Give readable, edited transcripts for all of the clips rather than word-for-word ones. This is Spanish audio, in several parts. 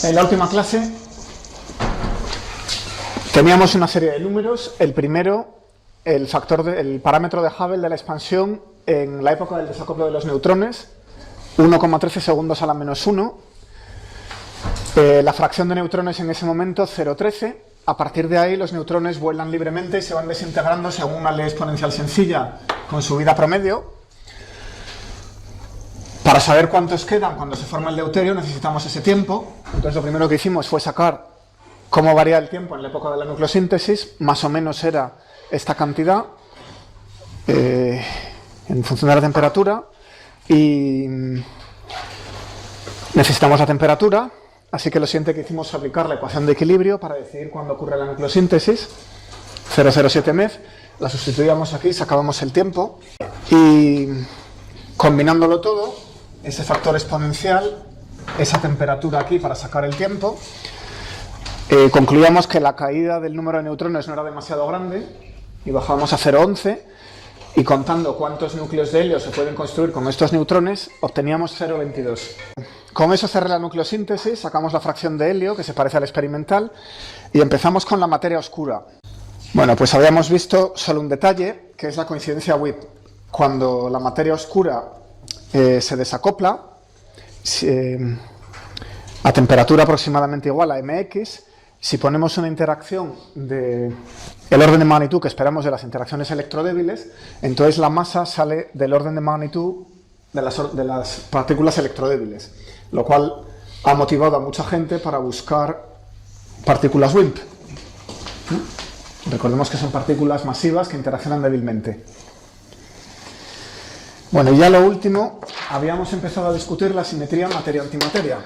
En la última clase teníamos una serie de números. El primero, el parámetro de Hubble de la expansión en la época del desacoplo de los neutrones, 1,13 segundos a la menos 1. La fracción de neutrones en ese momento, 0,13. A partir de ahí los neutrones vuelan libremente y se van desintegrando según una ley exponencial sencilla con subida promedio. Para saber cuántos quedan cuando se forma el deuterio necesitamos ese tiempo. Entonces lo primero que hicimos fue sacar cómo varía el tiempo en la época de la nucleosíntesis. Más o menos era esta cantidad en función de la temperatura. Y necesitamos la temperatura. Así que lo siguiente que hicimos fue aplicar la ecuación de equilibrio para decidir cuándo ocurre la nucleosíntesis. 007 MeV. La sustituíamos aquí, sacábamos el tiempo. Y combinándolo todo, ese factor exponencial, esa temperatura aquí para sacar el tiempo, concluíamos que la caída del número de neutrones no era demasiado grande y bajábamos a 0,11 y contando cuántos núcleos de helio se pueden construir con estos neutrones obteníamos 0,22. Con eso cerré la nucleosíntesis, sacamos la fracción de helio que se parece al experimental y empezamos con la materia oscura. Bueno, pues habíamos visto solo un detalle que es la coincidencia WIP. Cuando la materia oscura se desacopla a temperatura aproximadamente igual a mx, si ponemos una interacción del orden de magnitud que esperamos de las interacciones electrodébiles, entonces la masa sale del orden de magnitud de las partículas electrodébiles, lo cual ha motivado a mucha gente para buscar partículas WIMP. Recordemos que son partículas masivas que interaccionan débilmente. Bueno, y ya lo último, habíamos empezado a discutir la simetría materia-antimateria,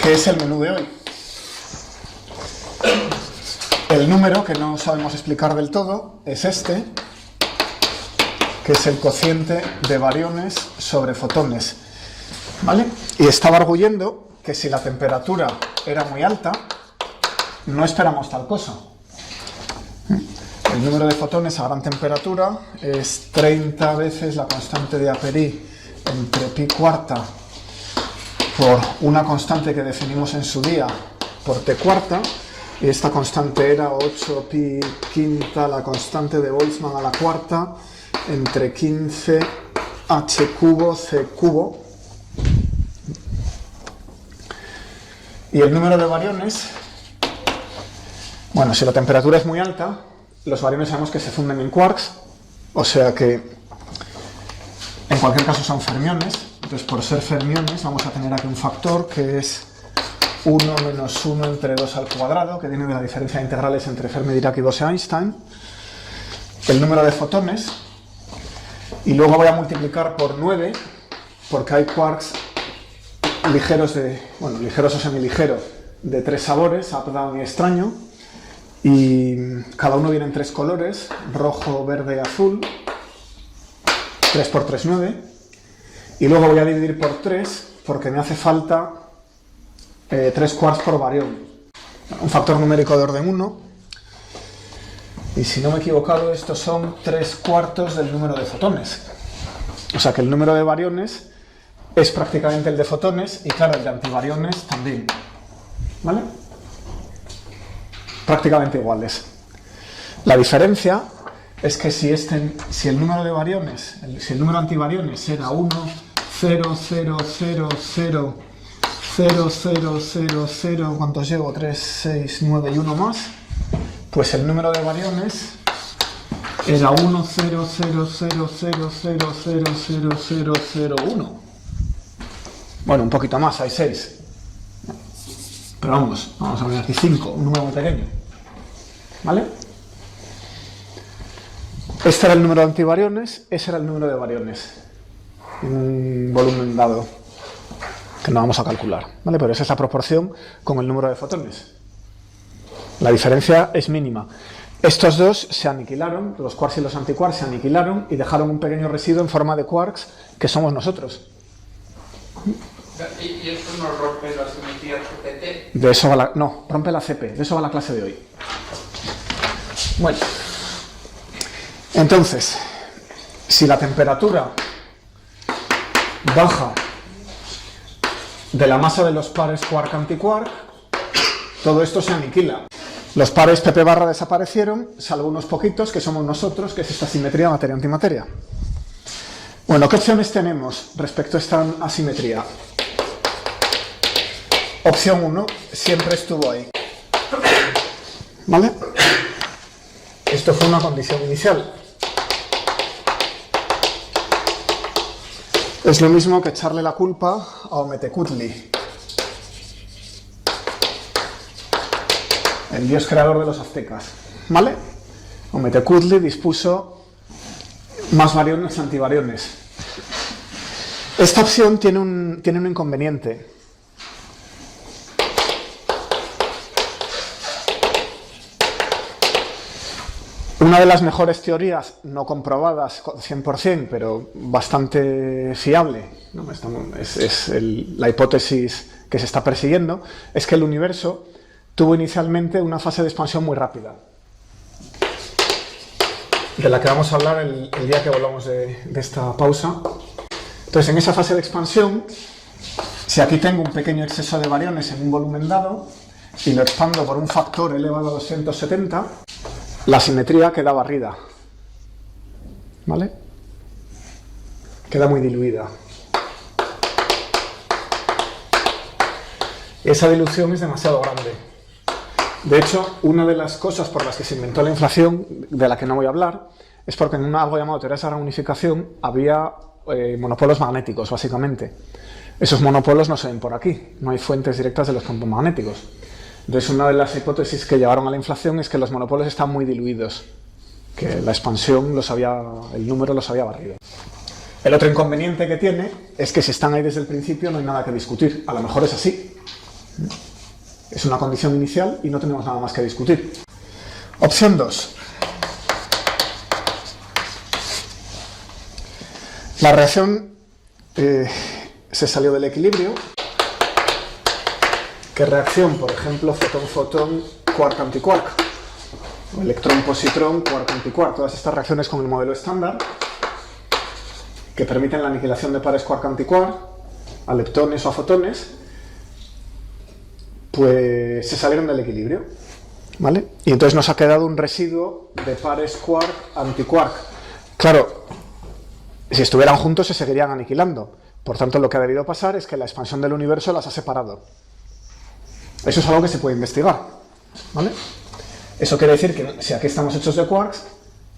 que es el menú de hoy. El número que no sabemos explicar del todo es este, que es el cociente de bariones sobre fotones, ¿vale? Y estaba arguyendo que si la temperatura era muy alta, no esperamos tal cosa. El número de fotones a gran temperatura es 30 veces la constante de Apéry entre pi cuarta por una constante que definimos en su día por t cuarta, y esta constante era 8 pi quinta la constante de Boltzmann a la cuarta entre 15 h cubo c cubo. Y el número de bariones, bueno, si la temperatura es muy alta, los bariones sabemos que se funden en quarks, o sea que en cualquier caso son fermiones. Entonces, por ser fermiones, vamos a tener aquí un factor que es 1 menos 1 entre 2 al cuadrado, que viene de la diferencia de integrales entre Fermi-Dirac y Bose-Einstein. El número de fotones, y luego voy a multiplicar por 9, porque hay quarks ligeros ligeros o semiligeros, de 3 sabores, up, down y extraño. Y cada uno viene en 3 colores, rojo, verde y azul. 3 por 3, 9. Y luego voy a dividir por 3 porque me hace falta 3 quarks por barión. Un factor numérico de orden 1. Y si no me he equivocado, estos son 3 cuartos del número de fotones. O sea que el número de bariones es prácticamente el de fotones y claro, el de antibariones también. ¿Vale? Prácticamente iguales. La diferencia es que si el número de bariones, si el número de antibariones era 1, 0, 0, 0, 0, 0, 0, 0, 0, ¿cuántos llevo? 3, 6, 9 y 1 más, pues el número de bariones era 1, 0, 0, 0, 0, 0, 0, 0, 0, 0, 1. Bueno, un poquito más, hay 6. Pero vamos a poner aquí 5, un número muy pequeño. ¿Vale? Este era el número de antibariones, ese era el número de bariones. Un volumen dado, que no vamos a calcular. ¿Vale? Pero esa es la proporción con el número de fotones. La diferencia es mínima. Estos dos se aniquilaron, los quarks y los antiquarks se aniquilaron y dejaron un pequeño residuo en forma de quarks, que somos nosotros. ¿Y esto no rompe la simetría CPT? De eso va no, rompe la CP, de eso va la clase de hoy. Bueno, entonces, si la temperatura baja de la masa de los pares quark-antiquark, todo esto se aniquila. Los pares pp barra desaparecieron, salvo unos poquitos, que somos nosotros, que es esta simetría materia-antimateria. Bueno, ¿qué opciones tenemos respecto a esta asimetría? Opción 1, siempre estuvo ahí. ¿Vale? Esto fue una condición inicial. Es lo mismo que echarle la culpa a Ometecutli, el dios creador de los aztecas. ¿Vale? Ometecutli dispuso más variones antivariones. Esta opción tiene un inconveniente. Una de las mejores teorías, no comprobadas 100%, pero bastante fiable, ¿no? Es la hipótesis que se está persiguiendo, es que el universo tuvo inicialmente una fase de expansión muy rápida, de la que vamos a hablar el día que volvamos de esta pausa. Entonces, en esa fase de expansión, si aquí tengo un pequeño exceso de variones en un volumen dado y lo expando por un factor elevado a 270, la simetría queda barrida, ¿vale? Queda muy diluida. Esa dilución es demasiado grande. De hecho, una de las cosas por las que se inventó la inflación, de la que no voy a hablar, es porque en algo llamado teoría de la unificación había monopolos magnéticos, básicamente. Esos monopolos no se ven por aquí, no hay fuentes directas de los campos magnéticos. Entonces, una de las hipótesis que llevaron a la inflación es que los monopolos están muy diluidos, que la expansión el número los había barrido. El otro inconveniente que tiene es que si están ahí desde el principio no hay nada que discutir. A lo mejor es así. Es una condición inicial y no tenemos nada más que discutir. Opción 2. La reacción se salió del equilibrio. ¿Qué reacción? Por ejemplo, fotón-fotón, quark-antiquark. O electrón-positrón, quark-antiquark. Todas estas reacciones con el modelo estándar que permiten la aniquilación de pares quark-antiquark a leptones o a fotones, pues se salieron del equilibrio, ¿vale? Y entonces nos ha quedado un residuo de pares quark-antiquark. Claro, si estuvieran juntos se seguirían aniquilando. Por tanto, lo que ha debido pasar es que la expansión del universo las ha separado. Eso es algo que se puede investigar, ¿vale? Eso quiere decir que si aquí estamos hechos de quarks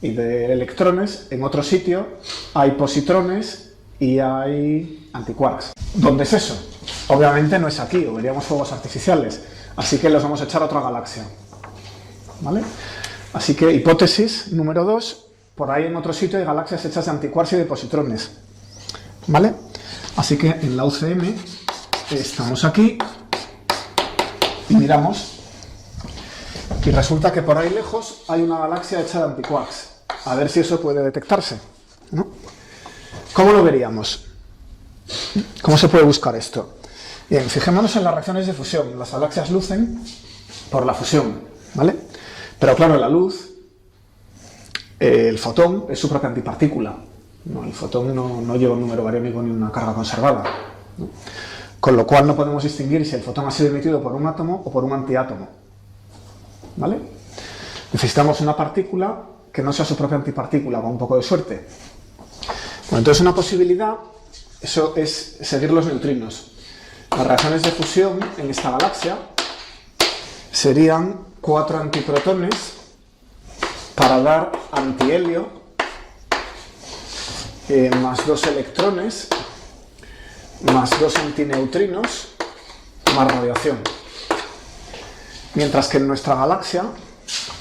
y de electrones, en otro sitio hay positrones y hay antiquarks. ¿Dónde es eso? Obviamente no es aquí, o veríamos fuegos artificiales, así que los vamos a echar a otra galaxia, ¿vale? Así que hipótesis número 2, por ahí en otro sitio hay galaxias hechas de antiquarks y de positrones, ¿vale? Así que en la UCM estamos aquí y miramos, y resulta que por ahí lejos hay una galaxia hecha de antiquarks. A ver si eso puede detectarse, ¿no? ¿Cómo lo veríamos? ¿Cómo se puede buscar esto? Bien, fijémonos en las reacciones de fusión. Las galaxias lucen por la fusión, ¿vale? Pero claro, la luz, el fotón es su propia antipartícula, ¿no? El fotón no lleva un número bariónico ni una carga conservada, ¿no? Con lo cual no podemos distinguir si el fotón ha sido emitido por un átomo o por un antiátomo, ¿vale? Necesitamos una partícula que no sea su propia antipartícula, con un poco de suerte. Bueno, entonces una posibilidad, eso es seguir los neutrinos. Las reacciones de fusión en esta galaxia serían 4 antiprotones para dar antihelio, más 2 electrones, más 2 antineutrinos, más radiación. Mientras que en nuestra galaxia,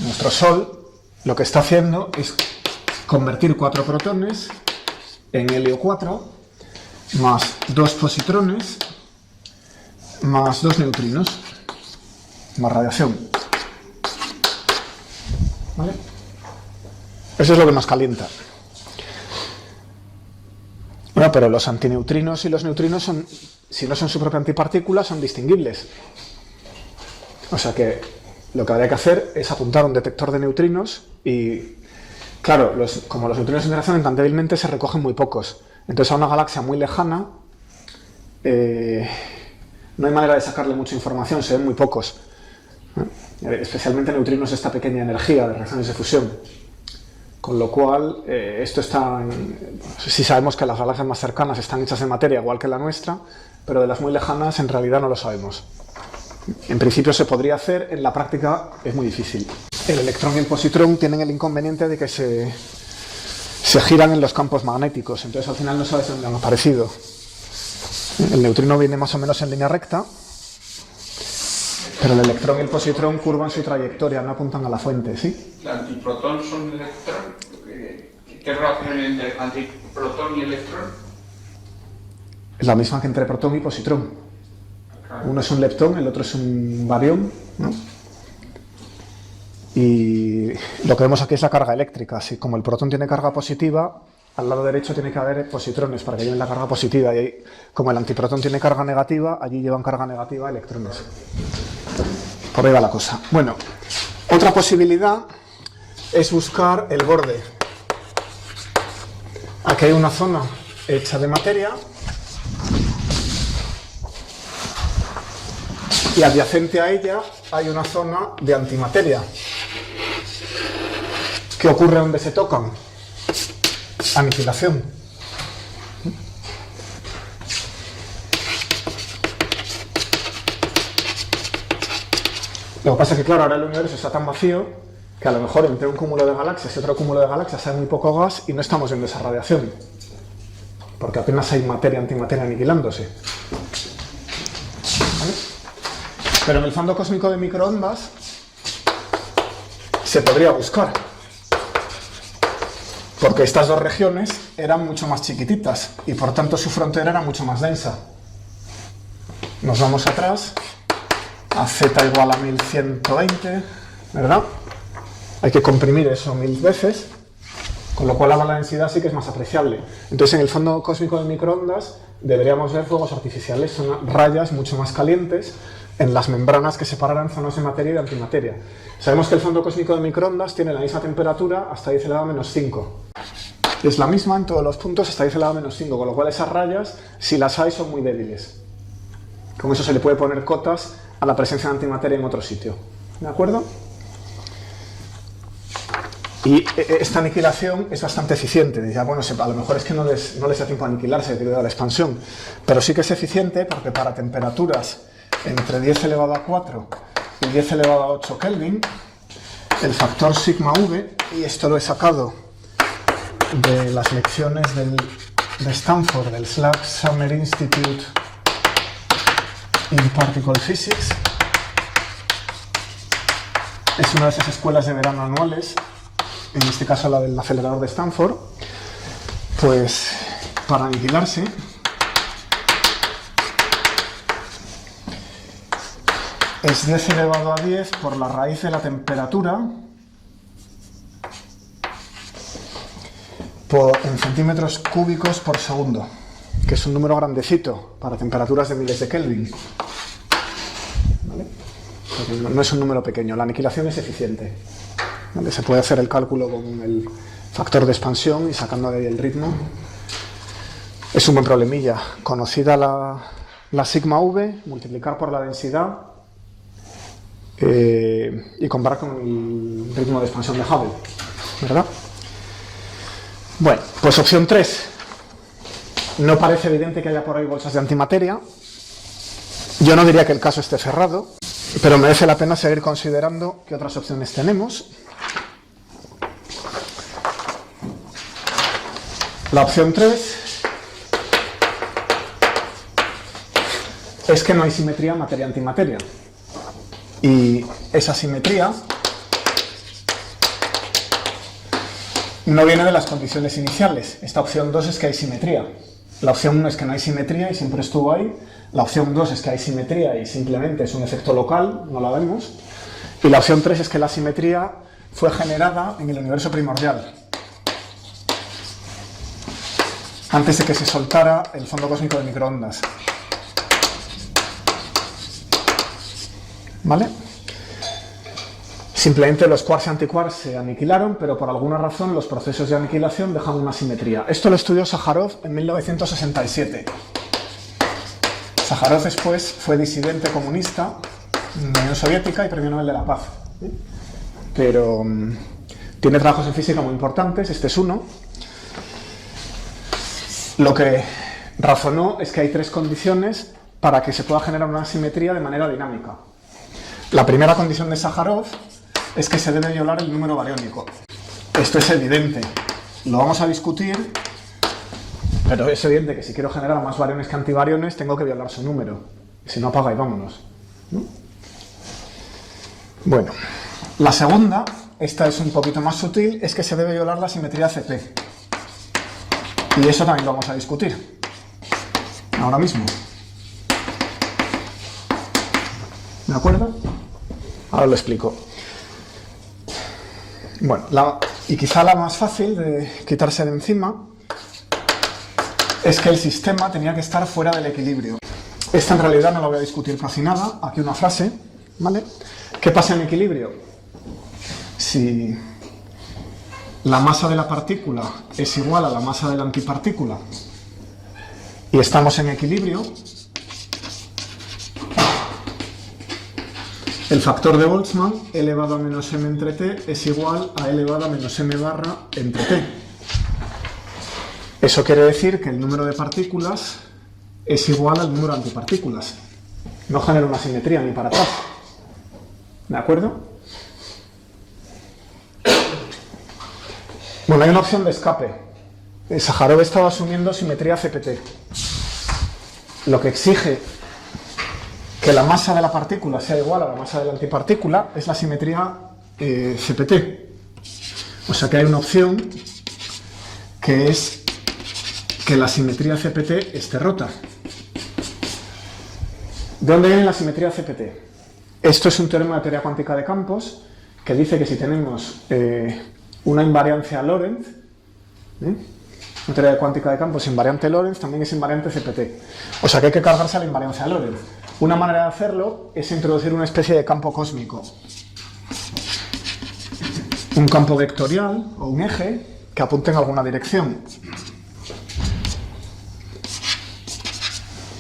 nuestro Sol, lo que está haciendo es convertir 4 protones en helio 4, más 2 positrones, más 2 neutrinos, más radiación. ¿Vale? Eso es lo que nos calienta. Bueno, pero los antineutrinos y los neutrinos son, si no son su propia antipartícula, son distinguibles. O sea que lo que habría que hacer es apuntar un detector de neutrinos y, claro, como los neutrinos interaccionan tan débilmente, se recogen muy pocos. Entonces a una galaxia muy lejana no hay manera de sacarle mucha información, se ven muy pocos. Especialmente neutrinos de esta pequeña energía de reacciones de fusión. Con lo cual, esto está... sí sabemos que las galaxias más cercanas están hechas de materia igual que la nuestra, pero de las muy lejanas en realidad no lo sabemos. En principio se podría hacer, en la práctica es muy difícil. El electrón y el positrón tienen el inconveniente de que se giran en los campos magnéticos, entonces al final no sabes dónde han aparecido. El neutrino viene más o menos en línea recta, pero el electrón y el positrón curvan su trayectoria, no apuntan a la fuente, ¿sí? ¿El antiprotón son electrón? ¿Qué relación hay entre antiprotón y electrón? Es la misma que entre protón y positrón. Claro. Uno es un leptón, el otro es un barión, ¿no? Y lo que vemos aquí es la carga eléctrica. Así como el protón tiene carga positiva, al lado derecho tiene que haber positrones para que lleven la carga positiva. Y ahí, como el antiprotón tiene carga negativa, allí llevan carga negativa electrones. Por ahí va la cosa. Bueno, otra posibilidad es buscar el borde. Aquí hay una zona hecha de materia y adyacente a ella hay una zona de antimateria. ¿Qué ocurre donde se tocan? Aniquilación. Lo que pasa es que, claro, ahora el universo está tan vacío que a lo mejor entre un cúmulo de galaxias y otro cúmulo de galaxias hay muy poco gas y no estamos viendo esa radiación. Porque apenas hay materia antimateria aniquilándose. ¿Vale? Pero en el fondo cósmico de microondas se podría buscar. Porque estas dos regiones eran mucho más chiquititas y por tanto su frontera era mucho más densa. Nos vamos atrás a z igual a 1120, ¿verdad? Hay que comprimir eso 1000 veces, con lo cual la densidad sí que es más apreciable. Entonces en el fondo cósmico de microondas deberíamos ver fuegos artificiales, son rayas mucho más calientes en las membranas que separan zonas de materia y de antimateria. Sabemos que el fondo cósmico de microondas tiene la misma temperatura hasta 10 elevado a menos 5. Es la misma en todos los puntos hasta 10 elevado a menos 5, con lo cual esas rayas, si las hay, son muy débiles. Con eso se le puede poner cotas a la presencia de antimateria en otro sitio. ¿De acuerdo? Y esta aniquilación es bastante eficiente. Ya, bueno, a lo mejor es que no les da tiempo a aniquilarse debido a la expansión, pero sí que es eficiente porque para temperaturas entre 10 elevado a 4 y 10 elevado a 8 Kelvin, el factor sigma V, y esto lo he sacado de las lecciones de Stanford, del Slack Summer Institute in Particle Physics, es una de esas escuelas de verano anuales, en este caso la del acelerador de Stanford. Pues para aniquilarse es 10 elevado a 10 por la raíz de la temperatura en centímetros cúbicos por segundo, que es un número grandecito para temperaturas de miles de Kelvin. ¿Vale? No es un número pequeño, la aniquilación es eficiente. ¿Vale? Se puede hacer el cálculo con el factor de expansión y sacando de ahí el ritmo. Es un buen problemilla. Conocida la sigma V, multiplicar por la densidad y comparar con el ritmo de expansión de Hubble, ¿verdad? Bueno, pues opción 3. No parece evidente que haya por ahí bolsas de antimateria. Yo no diría que el caso esté cerrado, pero merece la pena seguir considerando qué otras opciones tenemos. La opción 3 es que no hay simetría materia-antimateria. Y esa simetría no viene de las condiciones iniciales. Esta opción 2 es que hay simetría. La opción 1 es que no hay simetría y siempre estuvo ahí. La opción 2 es que hay simetría y simplemente es un efecto local, no la vemos. Y la opción 3 es que la simetría fue generada en el universo primordial, antes de que se soltara el fondo cósmico de microondas. ¿Vale? Simplemente los quarks y antiquarks se aniquilaron, pero por alguna razón los procesos de aniquilación dejan una simetría. Esto lo estudió Sájarov en 1967. Sájarov después fue disidente comunista en la Unión Soviética y premio Nobel de la Paz. Pero tiene trabajos en física muy importantes, este es uno. Lo que razonó es que hay tres condiciones para que se pueda generar una simetría de manera dinámica. La primera condición de Sájarov es que se debe violar el número bariónico. Esto es evidente, lo vamos a discutir, pero es evidente que si quiero generar más variones que antivariones tengo que violar su número, si no apaga y vámonos, ¿no? Bueno, la segunda, esta es un poquito más sutil, es que se debe violar la simetría CP. Y eso también lo vamos a discutir ahora mismo. ¿De acuerdo? Ahora lo explico. Bueno, y quizá la más fácil de quitarse de encima es que el sistema tenía que estar fuera del equilibrio. Esta en realidad no la voy a discutir casi nada. Aquí una frase, ¿vale? ¿Qué pasa en equilibrio? Si la masa de la partícula es igual a la masa de la antipartícula y estamos en equilibrio, el factor de Boltzmann, e elevado a menos m entre t, es igual a e elevado a menos m barra entre t. Eso quiere decir que el número de partículas es igual al número de antipartículas. No genera una simetría ni para atrás. ¿De acuerdo? Bueno, hay una opción de escape. Sájarov estaba asumiendo simetría CPT, lo que exige que la masa de la partícula sea igual a la masa de la antipartícula es la simetría CPT. O sea que hay una opción que es que la simetría CPT esté rota. ¿De dónde viene la simetría CPT? Esto es un teorema de teoría cuántica de campos que dice que si tenemos una invariancia Lorentz, una teoría cuántica de campos invariante Lorentz también es invariante CPT. O sea que hay que cargarse a la invariancia Lorentz. Una manera de hacerlo es introducir una especie de campo cósmico. Un campo vectorial o un eje que apunte en alguna dirección.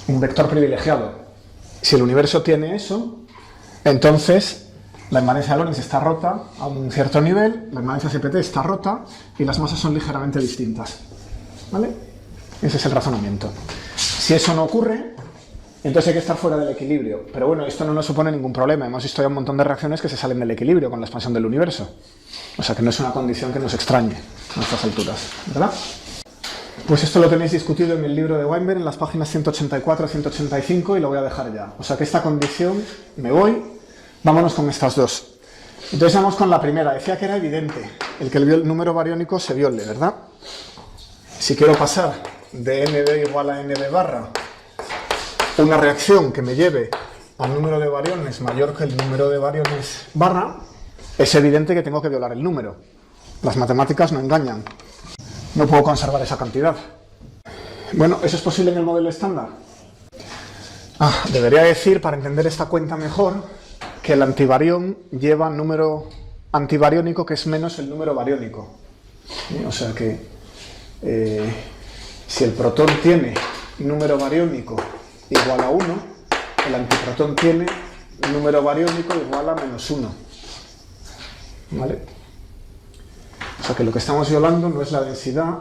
Un vector privilegiado. Si el universo tiene eso, entonces la invariancia de Lorentz está rota a un cierto nivel, la invariancia CPT está rota y las masas son ligeramente distintas. ¿Vale? Ese es el razonamiento. Si eso no ocurre, entonces hay que estar fuera del equilibrio. Pero bueno, esto no nos supone ningún problema. Hemos visto ya un montón de reacciones que se salen del equilibrio con la expansión del universo. O sea que no es una condición que nos extrañe a estas alturas, ¿verdad? Pues esto lo tenéis discutido en el libro de Weinberg en las páginas 184 a 185 y lo voy a dejar ya. O sea que esta condición, me voy, vámonos con estas dos. Entonces vamos con la primera. Decía que era evidente el que el número bariónico se viole, ¿verdad? Si quiero pasar de nb igual a nb barra una reacción que me lleve al número de bariones mayor que el número de bariones barra, es evidente que tengo que violar el número. Las matemáticas no engañan. No puedo conservar esa cantidad. Bueno, ¿eso es posible en el modelo estándar? Debería decir, para entender esta cuenta mejor, que el antivarión lleva número antivariónico que es menos el número bariónico. O sea que si el protón tiene número bariónico igual a 1, el antiprotón tiene número bariónico igual a menos 1. ¿Vale? O sea que lo que estamos violando no es la densidad,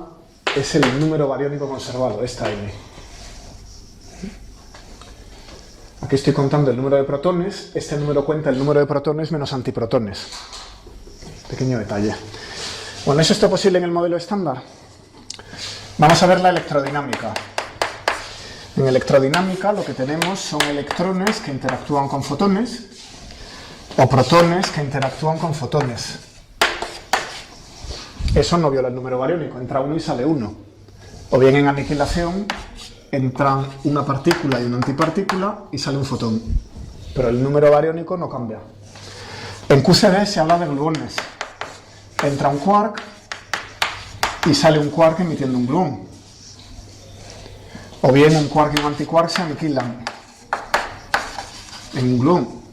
es el número bariónico conservado, esta n. Aquí estoy contando el número de protones, este número cuenta el número de protones menos antiprotones. Pequeño detalle. Bueno, ¿eso está posible en el modelo estándar? Vamos a ver la electrodinámica. En electrodinámica lo que tenemos son electrones que interactúan con fotones o protones que interactúan con fotones. Eso no viola el número bariónico, entra uno y sale uno. O bien en aniquilación entran una partícula y una antipartícula y sale un fotón. Pero el número bariónico no cambia. En QCD se habla de gluones. Entra un quark y sale un quark emitiendo un gluón. O bien un quark y un antiquark se aniquilan en un gluón.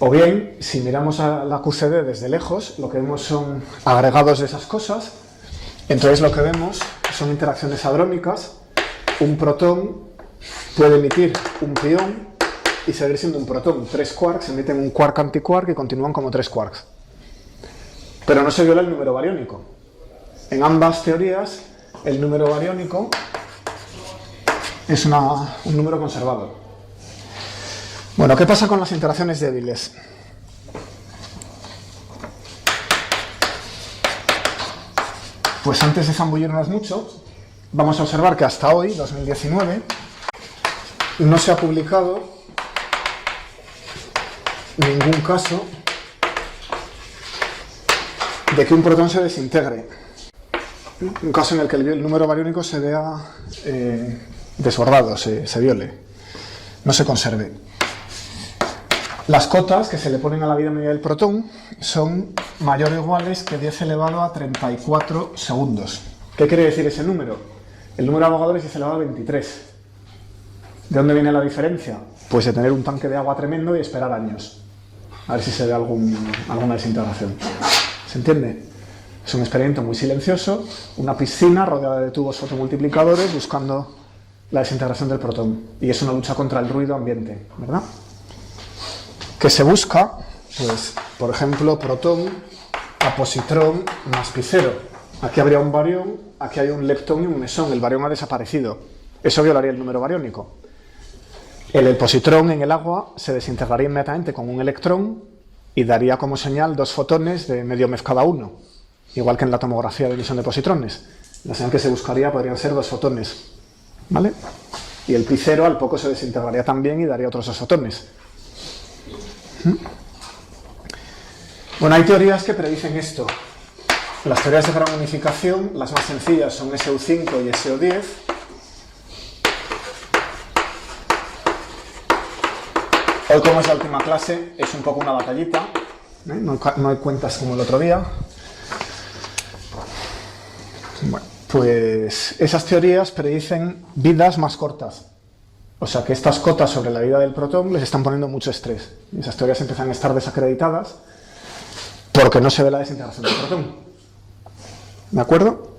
O bien, si miramos a la QCD desde lejos, lo que vemos son agregados de esas cosas. Entonces lo que vemos son interacciones hadrónicas. Un protón puede emitir un pión y seguir siendo un protón. 3 quarks emiten un quark antiquark y continúan como 3 quarks. Pero no se viola el número bariónico. En ambas teorías, el número bariónico es un número conservado. Bueno, ¿qué pasa con las interacciones débiles? Pues antes de zambullirnos mucho, vamos a observar que hasta hoy, 2019, no se ha publicado ningún caso de que un protón se desintegre. Un caso en el que el número bariónico se vea desbordado, se viole, no se conserve. Las cotas que se le ponen a la vida media del protón son mayor o iguales que 10 elevado a 34 segundos. ¿Qué quiere decir ese número? El número de Avogadro es 10 elevado a 23. ¿De dónde viene la diferencia? Pues de tener un tanque de agua tremendo y esperar años. A ver si se ve alguna desintegración. ¿Se entiende? Es un experimento muy silencioso, una piscina rodeada de tubos fotomultiplicadores buscando la desintegración del protón. Y es una lucha contra el ruido ambiente, ¿verdad? ¿Qué se busca? Pues, por ejemplo, protón a positrón más pi 0. Aquí habría un barión, aquí hay un leptón y un mesón. El barión ha desaparecido. Eso violaría el número bariónico. El positrón en el agua se desintegraría inmediatamente con un electrón y daría como señal 2 fotones de medio MEV cada uno, igual que en la tomografía de emisión de positrones. La señal que se buscaría podrían ser 2 fotones, ¿vale? Y el pi 0 al poco se desintegraría también y daría otros 2 fotones. Bueno, hay teorías que predicen esto. Las teorías de gran unificación, las más sencillas son SU5 y SO10. Hoy, como es la última clase, es un poco una batallita, ¿eh? No hay cuentas como el otro día. Bueno, pues esas teorías predicen vidas más cortas. O sea que estas cotas sobre la vida del protón les están poniendo mucho estrés. Y esas teorías empiezan a estar desacreditadas porque no se ve la desintegración del protón. ¿De acuerdo?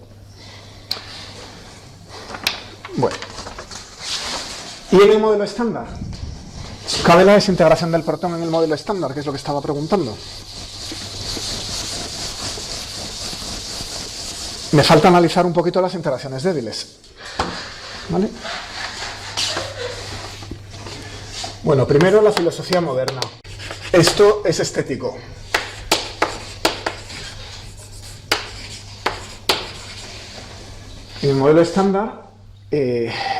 Bueno. ¿Y en el modelo estándar? ¿Cabe la desintegración del protón en el modelo estándar? Que es lo que estaba preguntando. Me falta analizar un poquito las interacciones débiles. ¿Vale? Bueno, primero la filosofía moderna. Esto es estético. En el modelo estándar,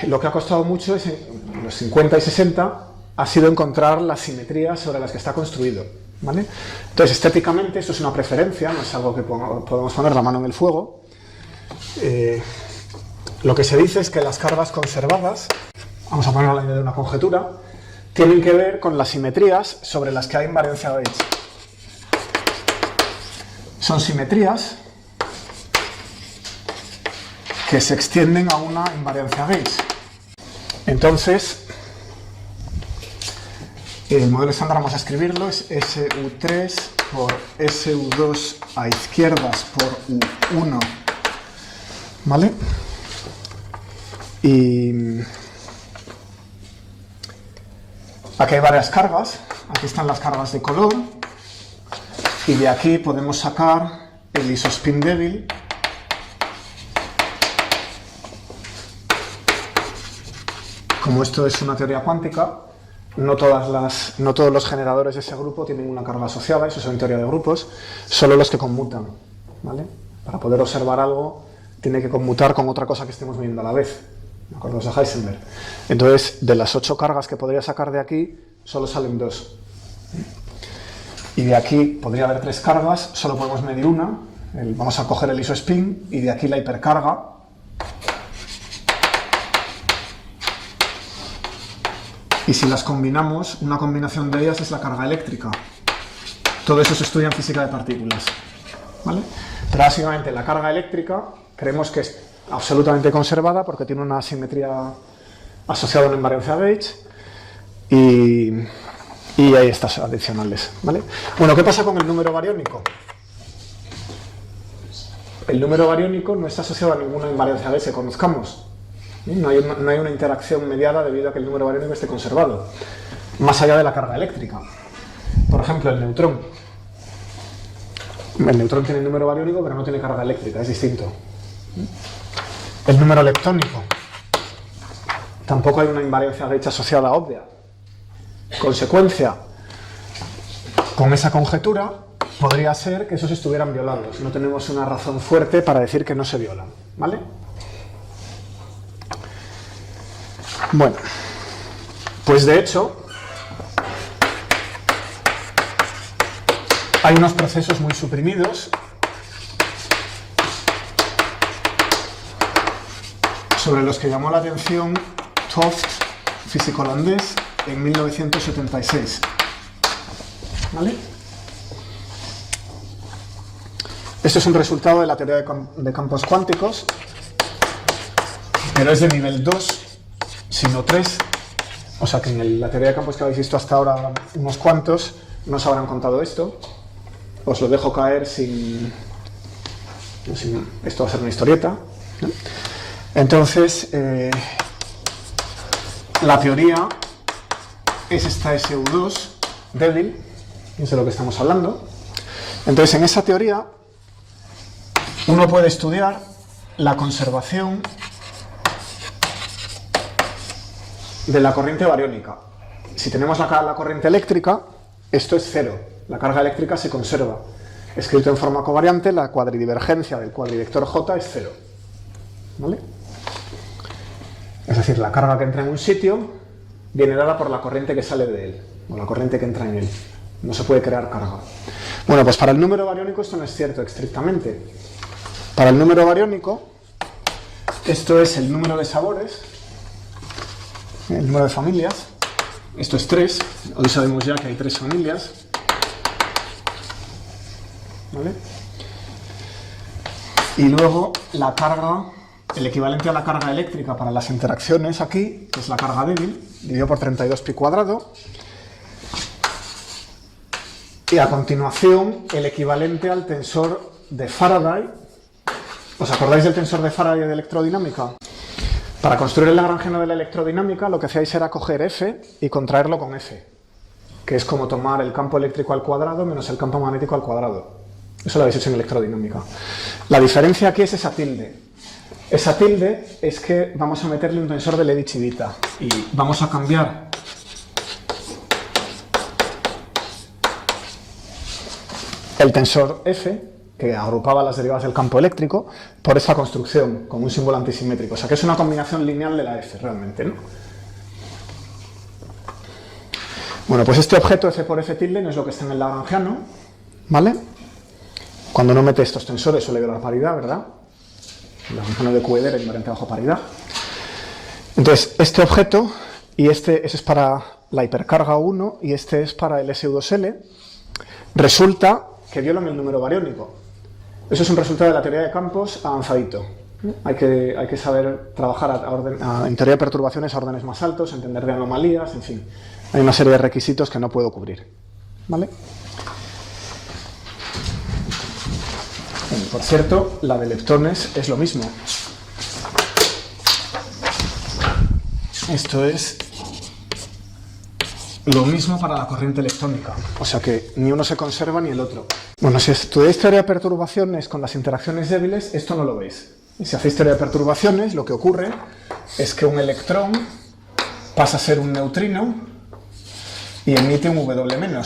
lo que ha costado mucho es, en los 50 y 60, ha sido encontrar las simetrías sobre las que está construido, ¿vale? Entonces, estéticamente, esto es una preferencia, no es algo que podemos poner la mano en el fuego. Lo que se dice es que las cargas conservadas, vamos a poner a la idea de una conjetura, tienen que ver con las simetrías sobre las que hay invariancia Gauge. Son simetrías que se extienden a una invariancia Gauge. Entonces, el modelo estándar, vamos a escribirlo, es SU3 por SU2 a izquierdas por U1, ¿vale? Y aquí hay varias cargas, aquí están las cargas de color, y de aquí podemos sacar el isospin débil, como esto es una teoría cuántica, no todos los generadores de ese grupo tienen una carga asociada, eso es en teoría de grupos, solo los que conmutan, ¿vale? Para poder observar algo tiene que conmutar con otra cosa que estemos viendo a la vez, ¿de acuerdo? De Heisenberg. Entonces, de las 8 cargas que podría sacar de aquí, solo salen 2. Y de aquí podría haber 3 cargas, solo podemos medir una, vamos a coger el isospin, y de aquí la hipercarga. Y si las combinamos, una combinación de ellas es la carga eléctrica. Todo eso se estudia en física de partículas, ¿vale? Pero básicamente la carga eléctrica creemos que es absolutamente conservada porque tiene una simetría asociada a una invariancia Gauge y hay estas adicionales, ¿vale? Bueno, ¿qué pasa con el número bariónico? El número bariónico no está asociado a ninguna invariancia Gauge que conozcamos. No hay una interacción mediada debido a que el número bariónico esté conservado, más allá de la carga eléctrica. Por ejemplo, el neutrón. El neutrón tiene número bariónico, pero no tiene carga eléctrica, es distinto. El número leptónico. Tampoco hay una invariancia de hecha asociada obvia. Consecuencia, con esa conjetura, podría ser que esos estuvieran violados. No tenemos una razón fuerte para decir que no se violan, ¿vale? Bueno, pues de hecho, hay unos procesos muy suprimidos sobre los que llamó la atención Toft, físico holandés, en 1976. ¿Vale? Esto es un resultado de la teoría de campos cuánticos, pero es de nivel 2, sino 3. O sea que en la teoría de campos que habéis visto hasta ahora, unos cuantos, no os habrán contado esto. Os lo dejo caer sin esto va a ser una historieta, ¿no? Entonces, la teoría es esta SU2 débil, es de lo que estamos hablando. Entonces, en esa teoría, uno puede estudiar la conservación de la corriente bariónica. Si tenemos la corriente eléctrica, esto es cero. La carga eléctrica se conserva. Escrito en forma covariante, la cuadridivergencia del cuadrivector J es cero. ¿Vale? Es decir, la carga que entra en un sitio viene dada por la corriente que sale de él, o la corriente que entra en él. No se puede crear carga. Bueno, pues para el número bariónico esto no es cierto estrictamente. Para el número bariónico, esto es el número de sabores, el número de familias. Esto es 3. Hoy sabemos ya que hay 3 familias. ¿Vale? Y luego la carga, el equivalente a la carga eléctrica para las interacciones aquí, que es la carga débil, dividido por 32π². Y a continuación el equivalente al tensor de Faraday. ¿Os acordáis del tensor de Faraday de electrodinámica? Para construir el lagrangiano de la electrodinámica lo que hacíais era coger F y contraerlo con F, que es como tomar el campo eléctrico al cuadrado menos el campo magnético al cuadrado. Eso lo habéis hecho en electrodinámica. La diferencia aquí es esa tilde. Esa tilde es que vamos a meterle un tensor de Levi-Civita y vamos a cambiar el tensor F, que agrupaba las derivadas del campo eléctrico, por esa construcción, con un símbolo antisimétrico. O sea que es una combinación lineal de la F, realmente, ¿no? Bueno, pues este objeto F por F tilde no es lo que está en el lagrangiano, ¿vale? Cuando uno mete estos tensores suele violar paridad, ¿verdad? El lagrangiano de QED era invariante bajo paridad. Entonces, este objeto, y ese es para la hipercarga 1, y este es para el SU2L, resulta que violan el número bariónico. Eso es un resultado de la teoría de campos avanzadito. Hay que saber trabajar en teoría de perturbaciones a órdenes más altos, entender de anomalías, en fin. Hay una serie de requisitos que no puedo cubrir. ¿Vale? Bueno, por cierto, la de leptones es lo mismo. Esto es lo mismo para la corriente electrónica, o sea que ni uno se conserva ni el otro. Bueno, si estudiáis teoría de perturbaciones con las interacciones débiles, esto no lo veis. Y si hacéis teoría de perturbaciones, lo que ocurre es que un electrón pasa a ser un neutrino y emite un W-.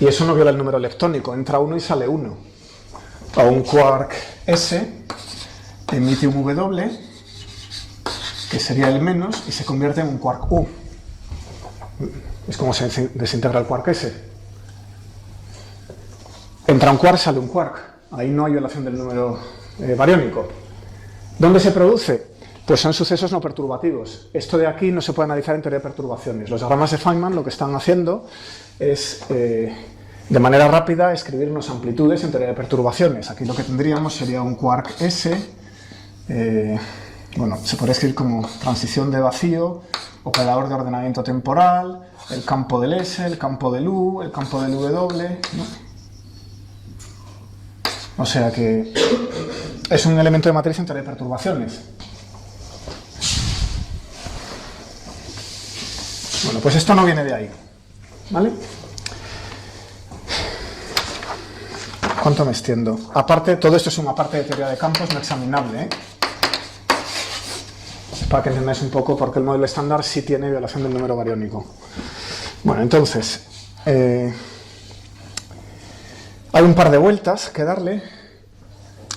Y eso no viola el número leptónico, entra uno y sale uno. O un quark S emite un W, que sería el menos, y se convierte en un quark U. Es como se desintegra el quark S. Entra un quark, sale un quark. Ahí no hay violación del número bariónico. ¿Dónde se produce? Pues son sucesos no perturbativos. Esto de aquí no se puede analizar en teoría de perturbaciones. Los diagramas de Feynman lo que están haciendo es, de manera rápida, escribir unas amplitudes en teoría de perturbaciones. Aquí lo que tendríamos sería un quark S. Bueno, se podría escribir como transición de vacío, operador de ordenamiento temporal, el campo del S, el campo del U, el campo del W, ¿no? O sea que es un elemento de matriz en teoría de perturbaciones. Bueno, pues esto no viene de ahí, ¿vale? ¿Cuánto me extiendo? Aparte, todo esto es una parte de teoría de campos no examinable, ¿eh? Para que entendáis un poco por qué el modelo estándar sí tiene violación del número bariónico. Bueno, entonces, hay un par de vueltas que darle.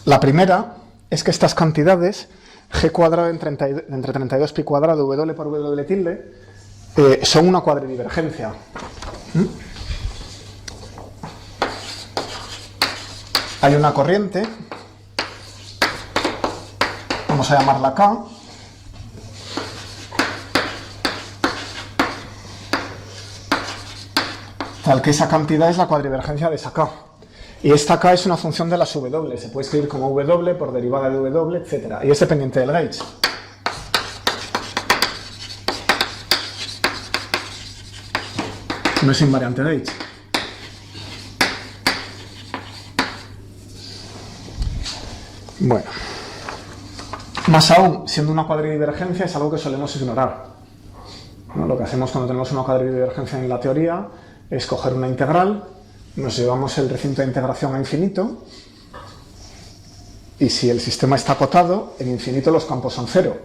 La primera es que estas cantidades, g cuadrado entre 32 pi cuadrado, w por w tilde, son una cuadridivergencia. Hay una corriente, vamos a llamarla K, tal que esa cantidad es la cuadrivergencia de esa K. Y esta K es una función de las W, se puede escribir como W por derivada de W, etc. Y es dependiente del gauge. No es invariante de gauge. Bueno, más aún, siendo una cuadridivergencia es algo que solemos ignorar, ¿no? Lo que hacemos cuando tenemos una cuadridivergencia en la teoría es coger una integral, nos llevamos el recinto de integración a infinito y si el sistema está acotado, en infinito los campos son cero.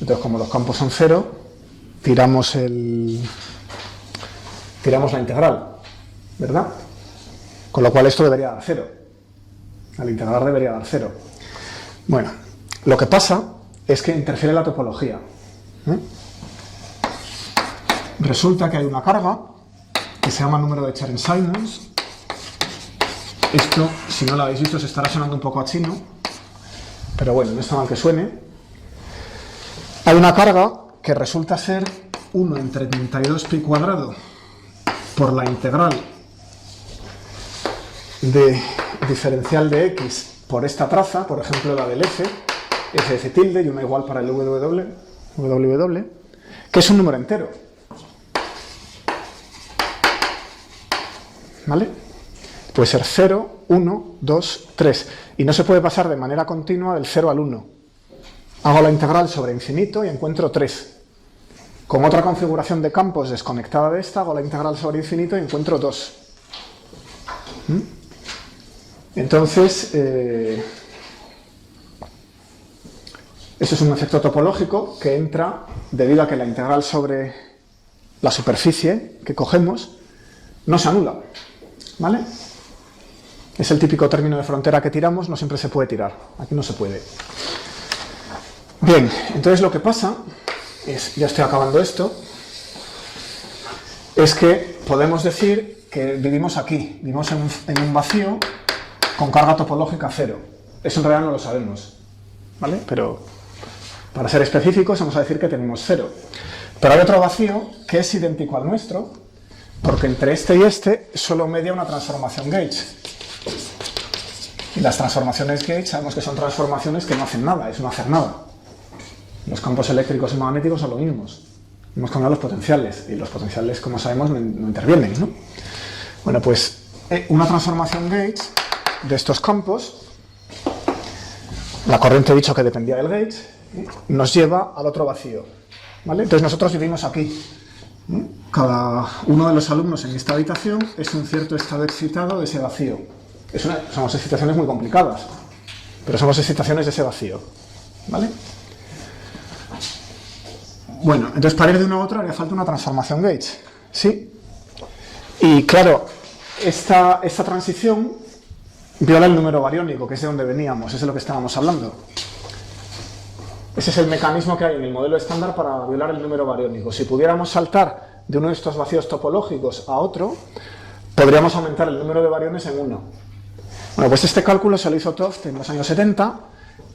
Entonces, como los campos son cero, tiramos la integral, ¿verdad? Con lo cual esto debería dar cero. Al integrar debería dar cero. Bueno, lo que pasa es que interfiere la topología. Resulta que hay una carga que se llama número de Chern-Simons. Esto, si no lo habéis visto, se estará sonando un poco a chino, pero bueno, no está mal que suene. Hay una carga que resulta ser 1 entre 32 pi cuadrado por la integral de diferencial de x por esta traza, por ejemplo la del f de c tilde y una igual para el ww, que es un número entero. ¿Vale? Puede ser 0, 1, 2, 3. Y no se puede pasar de manera continua del 0 al 1. Hago la integral sobre infinito y encuentro 3. Con otra configuración de campos desconectada de esta, hago la integral sobre infinito y encuentro 2. Entonces, eso es un efecto topológico que entra debido a que la integral sobre la superficie que cogemos no se anula, ¿vale? Es el típico término de frontera que tiramos, no siempre se puede tirar, aquí no se puede. Bien, entonces lo que pasa es, ya estoy acabando esto, es que podemos decir que vivimos aquí, vivimos en un vacío con carga topológica cero. Eso en realidad no lo sabemos, ¿vale? Pero para ser específicos vamos a decir que tenemos cero. Pero hay otro vacío que es idéntico al nuestro, porque entre este y este solo media una transformación gauge. Y las transformaciones gauge sabemos que son transformaciones que no hacen nada, es no hacer nada. Los campos eléctricos y magnéticos son los mismos. Hemos cambiado los potenciales, y los potenciales, como sabemos, no intervienen, ¿no? Bueno, pues una transformación gauge de estos campos, la corriente he dicho que dependía del gauge, nos lleva al otro vacío, ¿vale? Entonces nosotros vivimos aquí. Cada uno de los alumnos en esta habitación es un cierto estado excitado de ese vacío. Somos excitaciones muy complicadas, pero somos excitaciones de ese vacío, ¿vale? Bueno, entonces para ir de una a otra haría falta una transformación gauge, ¿sí? Y claro, esta transición viola el número bariónico, que es de donde veníamos, eso es de lo que estábamos hablando. Ese es el mecanismo que hay en el modelo estándar para violar el número bariónico. Si pudiéramos saltar de uno de estos vacíos topológicos a otro, podríamos aumentar el número de bariones en 1. Bueno, pues este cálculo se lo hizo Toft en los años 70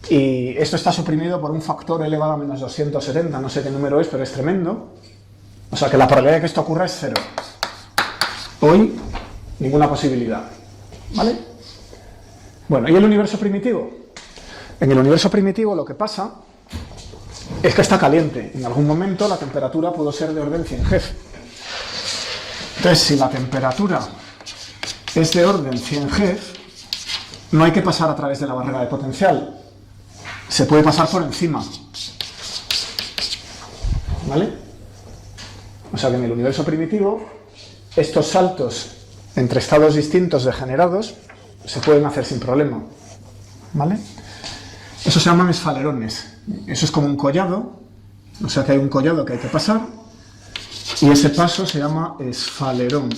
y esto está suprimido por un factor elevado a menos 270, no sé qué número es, pero es tremendo. O sea que la probabilidad de que esto ocurra es 0. Hoy, ninguna posibilidad, ¿vale? Bueno, ¿y el universo primitivo? En el universo primitivo lo que pasa es que está caliente. En algún momento la temperatura pudo ser de orden 100 G. Entonces, si la temperatura es de orden 100 G, no hay que pasar a través de la barrera de potencial. Se puede pasar por encima. ¿Vale? O sea que en el universo primitivo, estos saltos entre estados distintos degenerados se pueden hacer sin problema. ¿Vale? Eso se llaman esfalerones. Eso es como un collado, o sea que hay un collado que hay que pasar, y ese paso se llama esfalerón,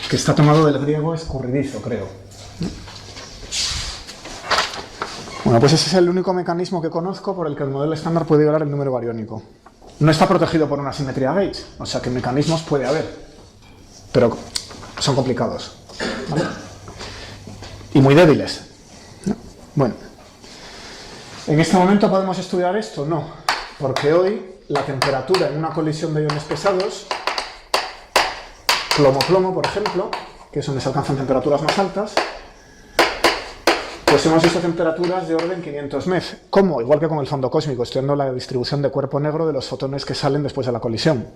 que está tomado del griego escurridizo, creo. Bueno, pues ese es el único mecanismo que conozco por el que el modelo estándar puede violar el número bariónico. No está protegido por una simetría gauge, o sea que mecanismos puede haber, pero son complicados, ¿vale? Y muy débiles. Bueno, ¿en este momento podemos estudiar esto? No, porque hoy la temperatura en una colisión de iones pesados, plomo-plomo, por ejemplo, que es donde se alcanzan temperaturas más altas, pues hemos visto temperaturas de orden 500 MeV. ¿Cómo? Igual que con el fondo cósmico, estudiando la distribución de cuerpo negro de los fotones que salen después de la colisión.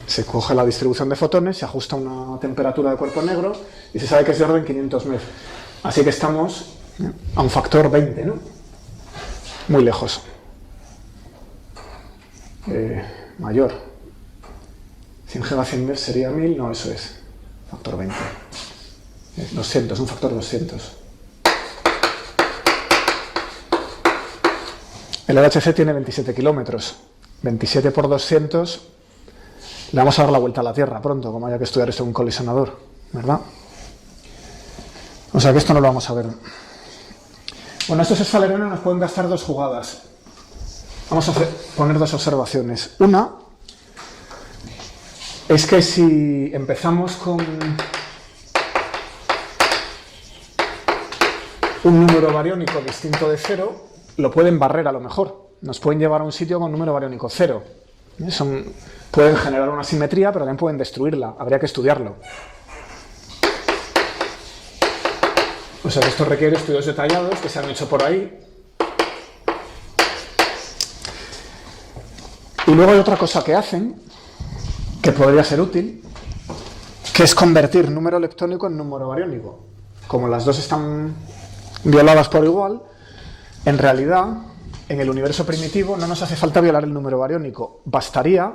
Se coge la distribución de fotones, se ajusta a una temperatura de cuerpo negro y se sabe que es de orden 500 MeV. Así que estamos a un factor 20, ¿no? Muy lejos. Mayor. 100 G a 100 MeV sería 1000, no, eso es. Factor 20. 200, un factor 200. El LHC tiene 27 kilómetros. 27 por 200, le vamos a dar la vuelta a la Tierra pronto, como haya que estudiar esto en un colisionador, ¿verdad? O sea que esto no lo vamos a ver. Bueno, estos esfalerones nos pueden gastar dos jugadas. Vamos a poner dos observaciones. Una es que si empezamos con un número bariónico distinto de 0, lo pueden barrer a lo mejor. Nos pueden llevar a un sitio con número bariónico 0. Pueden generar una simetría, pero también pueden destruirla. Habría que estudiarlo. O sea que esto requiere estudios detallados que se han hecho por ahí. Y luego hay otra cosa que hacen, que podría ser útil, que es convertir número leptónico en número bariónico. Como las dos están violadas por igual, en realidad, en el universo primitivo no nos hace falta violar el número bariónico. Bastaría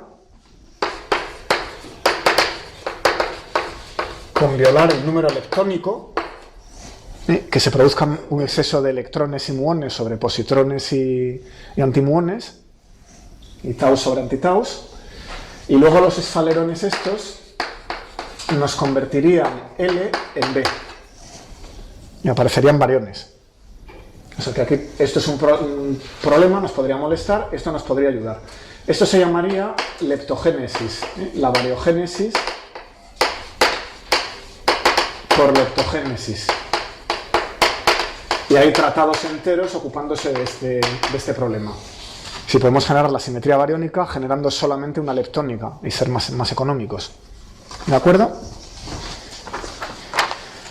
con violar el número leptónico, que se produzca un exceso de electrones y muones sobre positrones y antimuones, y taus sobre antitaus, y luego los esfalerones estos nos convertirían L en B, y aparecerían bariones. O sea que aquí esto es un problema, nos podría molestar, esto nos podría ayudar. Esto se llamaría leptogénesis, la bariogénesis por leptogénesis. Y hay tratados enteros ocupándose de este problema. Si podemos generar la simetría bariónica generando solamente una leptónica y ser más económicos. ¿De acuerdo?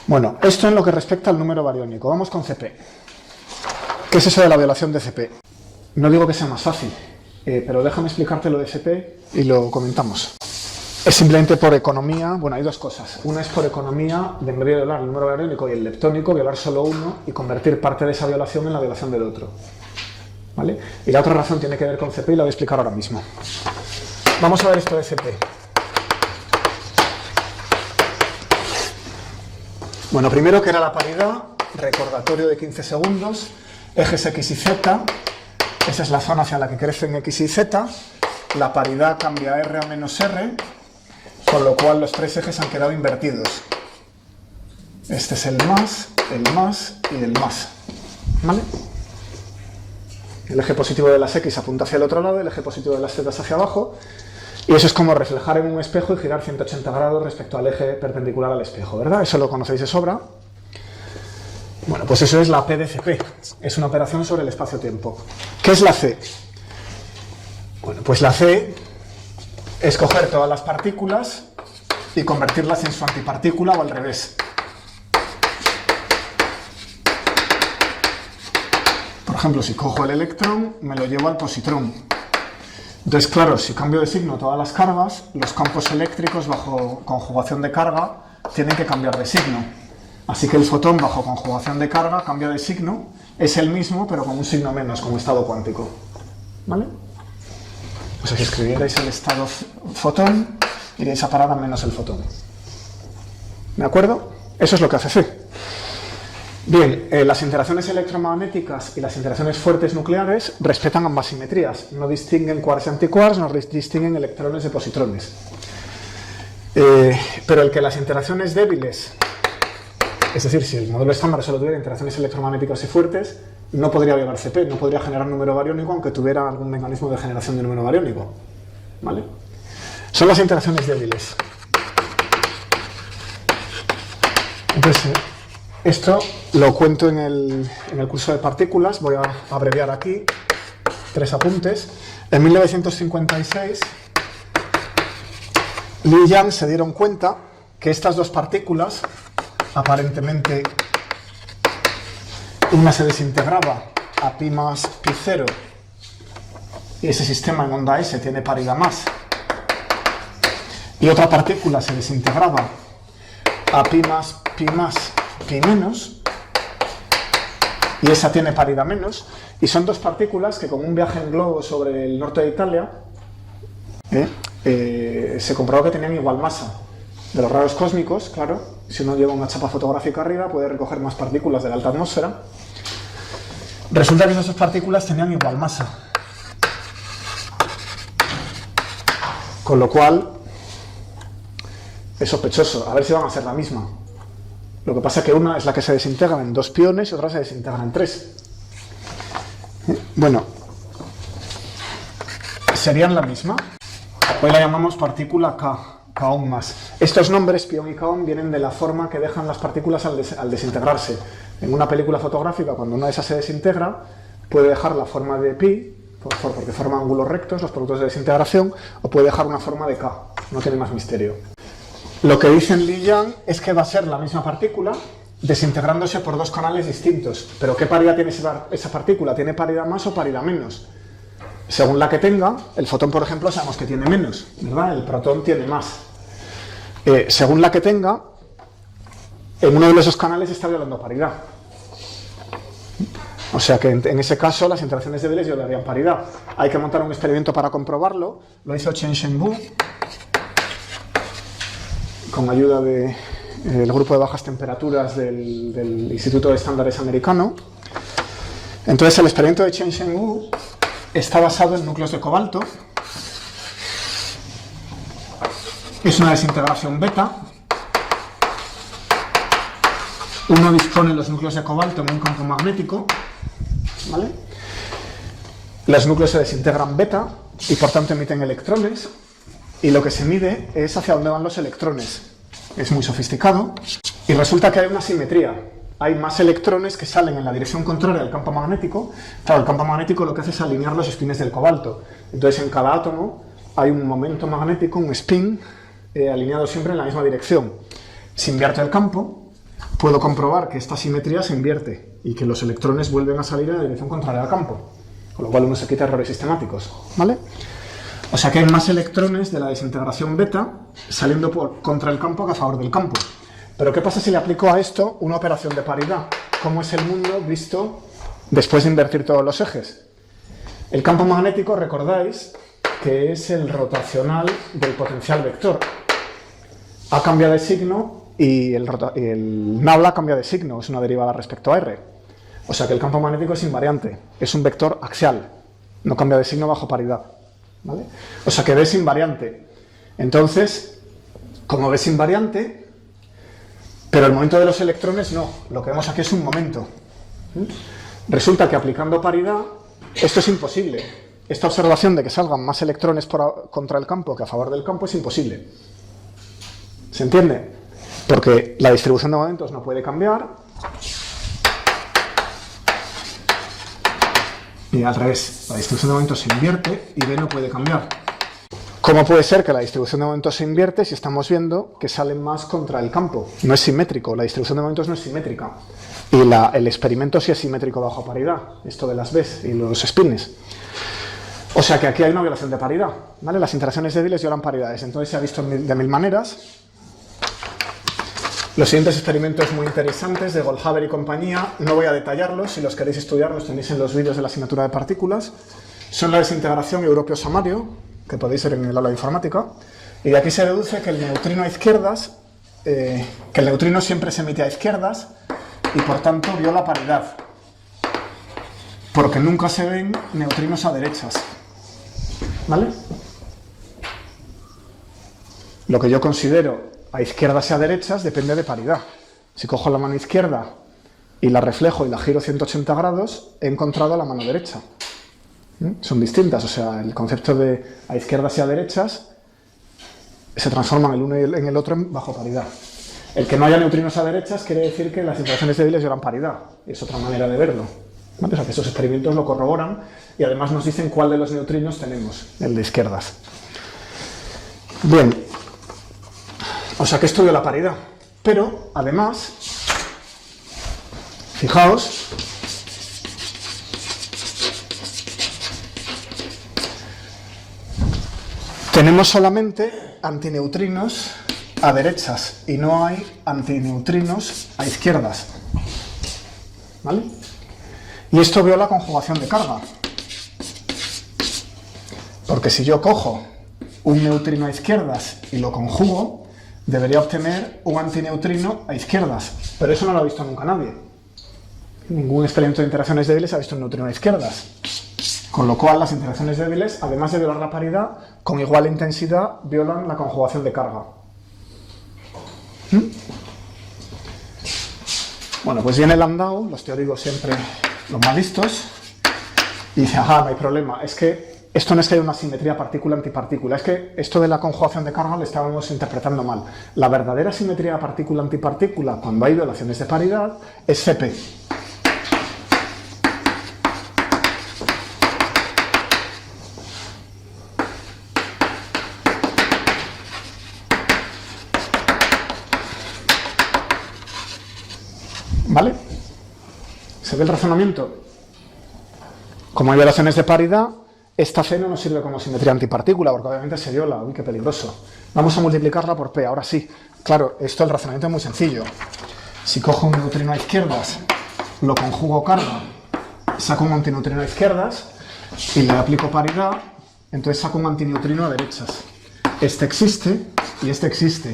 Bueno, esto en lo que respecta al número bariónico. Vamos con CP. ¿Qué es eso de la violación de CP? No digo que sea más fácil, pero déjame explicarte lo de CP y lo comentamos. Es simplemente por economía, bueno, hay dos cosas. Una es por economía, de en vez de violar el número bariónico y el leptónico, violar solo uno y convertir parte de esa violación en la violación del otro. ¿Vale? Y la otra razón tiene que ver con CP y la voy a explicar ahora mismo. Vamos a ver esto de CP. Bueno, primero que era la paridad, recordatorio de 15 segundos, ejes X y Z, esa es la zona hacia la que crecen X y Z, la paridad cambia R a menos R, con lo cual los tres ejes han quedado invertidos. Este es el más y el más. ¿Vale? El eje positivo de las X apunta hacia el otro lado, el eje positivo de las Z hacia abajo, y eso es como reflejar en un espejo y girar 180 grados respecto al eje perpendicular al espejo, ¿verdad? Eso lo conocéis de sobra. Bueno, pues eso es la P de CP, es una operación sobre el espacio-tiempo. ¿Qué es la C? Bueno, pues la C es coger todas las partículas y convertirlas en su antipartícula o al revés. Por ejemplo, si cojo el electrón, me lo llevo al positrón. Entonces, claro, si cambio de signo todas las cargas, los campos eléctricos bajo conjugación de carga tienen que cambiar de signo. Así que el fotón bajo conjugación de carga cambia de signo, es el mismo pero con un signo menos, como estado cuántico. ¿Vale? O sea, si escribierais el estado fotón, iréis a parar a menos el fotón. ¿De acuerdo? Eso es lo que hace C. Bien, las interacciones electromagnéticas y las interacciones fuertes nucleares respetan ambas simetrías. No distinguen quarks y antiquarks, no distinguen electrones de positrones. Pero el que las interacciones débiles, es decir, si el modelo estándar solo tuviera interacciones electromagnéticas y fuertes, no podría violar CP, no podría generar número bariónico aunque tuviera algún mecanismo de generación de número bariónico. ¿Vale? Son las interacciones débiles. Entonces, esto lo cuento en el curso de partículas, voy a abreviar aquí 3 apuntes. En 1956, Li y Yang se dieron cuenta que estas dos partículas, aparentemente una se desintegraba a pi más pi 0 y ese sistema en onda S tiene paridad más, y otra partícula se desintegraba a pi más pi menos y esa tiene paridad menos, y son dos partículas que con un viaje en globo sobre el norte de Italia se comprobó que tenían igual masa. De los rayos cósmicos, claro, si uno lleva una chapa fotográfica arriba puede recoger más partículas de la alta atmósfera. Resulta que esas dos partículas tenían igual masa, con lo cual es sospechoso, a ver si van a ser la misma. Lo que pasa es que una es la que se desintegra en 2 piones y otra se desintegra en 3. Bueno, serían la misma. Hoy la llamamos partícula K, kaón más. Estos nombres, pión y kaón, vienen de la forma que dejan las partículas al desintegrarse. En una película fotográfica, cuando una de esas se desintegra, puede dejar la forma de pi, porque forma ángulos rectos, los productos de desintegración, o puede dejar una forma de K. No tiene más misterio. Lo que dicen Li y Yang es que va a ser la misma partícula desintegrándose por 2 canales distintos. ¿Pero qué paridad tiene esa partícula? ¿Tiene paridad más o paridad menos? Según la que tenga, el fotón, por ejemplo, sabemos que tiene menos, ¿verdad? El protón tiene más. Según la que tenga, en uno de esos canales está violando paridad. O sea que en ese caso las interacciones débiles violarían paridad. Hay que montar un experimento para comprobarlo. Lo hizo Chen Shenbu con ayuda del grupo de bajas temperaturas del Instituto de Estándares americano. Entonces el experimento de Chen Shenbu está basado en núcleos de cobalto. Es una desintegración beta. Uno dispone los núcleos de cobalto en un campo magnético, ¿vale? Los núcleos se desintegran beta y por tanto emiten electrones, y lo que se mide es hacia dónde van los electrones. Es muy sofisticado y resulta que hay una simetría. Hay más electrones que salen en la dirección contraria al campo magnético. Claro, el campo magnético lo que hace es alinear los espines del cobalto. Entonces en cada átomo hay un momento magnético, un spin, alineado siempre en la misma dirección. Si invierto el campo, puedo comprobar que esta simetría se invierte y que los electrones vuelven a salir en la dirección contraria al campo, con lo cual uno se quita errores sistemáticos, ¿vale? O sea que hay más electrones de la desintegración beta saliendo contra el campo que a favor del campo. Pero ¿qué pasa si le aplico a esto una operación de paridad? ¿Cómo es el mundo visto después de invertir todos los ejes? El campo magnético, recordáis, que es el rotacional del potencial vector. A cambia de signo y el nabla cambia de signo, es una derivada respecto a R. O sea que el campo magnético es invariante, es un vector axial, no cambia de signo bajo paridad, ¿vale? O sea que B es invariante. Entonces, como B es invariante, pero el momento de los electrones no, lo que vemos aquí es un momento. Resulta que aplicando paridad, esto es imposible. Esta observación de que salgan más electrones contra el campo que a favor del campo es imposible. ¿Se entiende? Porque la distribución de momentos no puede cambiar. Y al revés, la distribución de momentos se invierte y B no puede cambiar. ¿Cómo puede ser que la distribución de momentos se invierte si estamos viendo que salen más contra el campo? No es simétrico, la distribución de momentos no es simétrica. Y el experimento sí es simétrico bajo paridad, esto de las Bs y los spines. O sea que aquí hay una violación de paridad, ¿vale? Las interacciones débiles violan paridades, entonces se ha visto de 1000 maneras. Los siguientes experimentos muy interesantes de Goldhaber y compañía, no voy a detallarlos, si los queréis estudiar los tenéis en los vídeos de la asignatura de partículas, son la desintegración y europeo-samario, que podéis ver en el aula de informática, y de aquí se deduce que el neutrino a izquierdas, que el neutrino siempre se emite a izquierdas y por tanto viola paridad, porque nunca se ven neutrinos a derechas, ¿vale? Lo que yo considero a izquierdas y a derechas depende de paridad. Si cojo la mano izquierda y la reflejo y la giro 180 grados, he encontrado la mano derecha. Son distintas, o sea, el concepto de a izquierdas y a derechas se transforman el uno en el otro bajo paridad. El que no haya neutrinos a derechas quiere decir que las interacciones débiles violan paridad. Es otra manera de verlo. ¿Vale? O sea, que estos experimentos lo corroboran y además nos dicen cuál de los neutrinos tenemos, el de izquierdas. Bien. O sea que estudio la paridad, pero además, fijaos, tenemos solamente antineutrinos a derechas y no hay antineutrinos a izquierdas, ¿vale? Y esto viola la conjugación de carga, porque si yo cojo un neutrino a izquierdas y lo conjugo, debería obtener un antineutrino a izquierdas, pero eso no lo ha visto nunca nadie. Ningún experimento de interacciones débiles ha visto un neutrino a izquierdas. Con lo cual, las interacciones débiles, además de violar la paridad, con igual intensidad violan la conjugación de carga. Bueno, pues viene Landau, los teóricos siempre los más listos, y dice, ajá, no hay problema, es que esto no es que haya una simetría partícula-antipartícula, es que esto de la conjugación de carga lo estábamos interpretando mal. La verdadera simetría partícula-antipartícula, cuando hay violaciones de paridad, es Cp. ¿Vale? ¿Se ve el razonamiento? Como hay violaciones de paridad, esta C no nos sirve como simetría antipartícula, porque obviamente se viola. Uy, qué peligroso. Vamos a multiplicarla por P, ahora sí. Claro, esto el razonamiento es muy sencillo. Si cojo un neutrino a izquierdas, lo conjugo carga, saco un antineutrino a izquierdas y le aplico paridad, entonces saco un antineutrino a derechas. Este existe y este existe.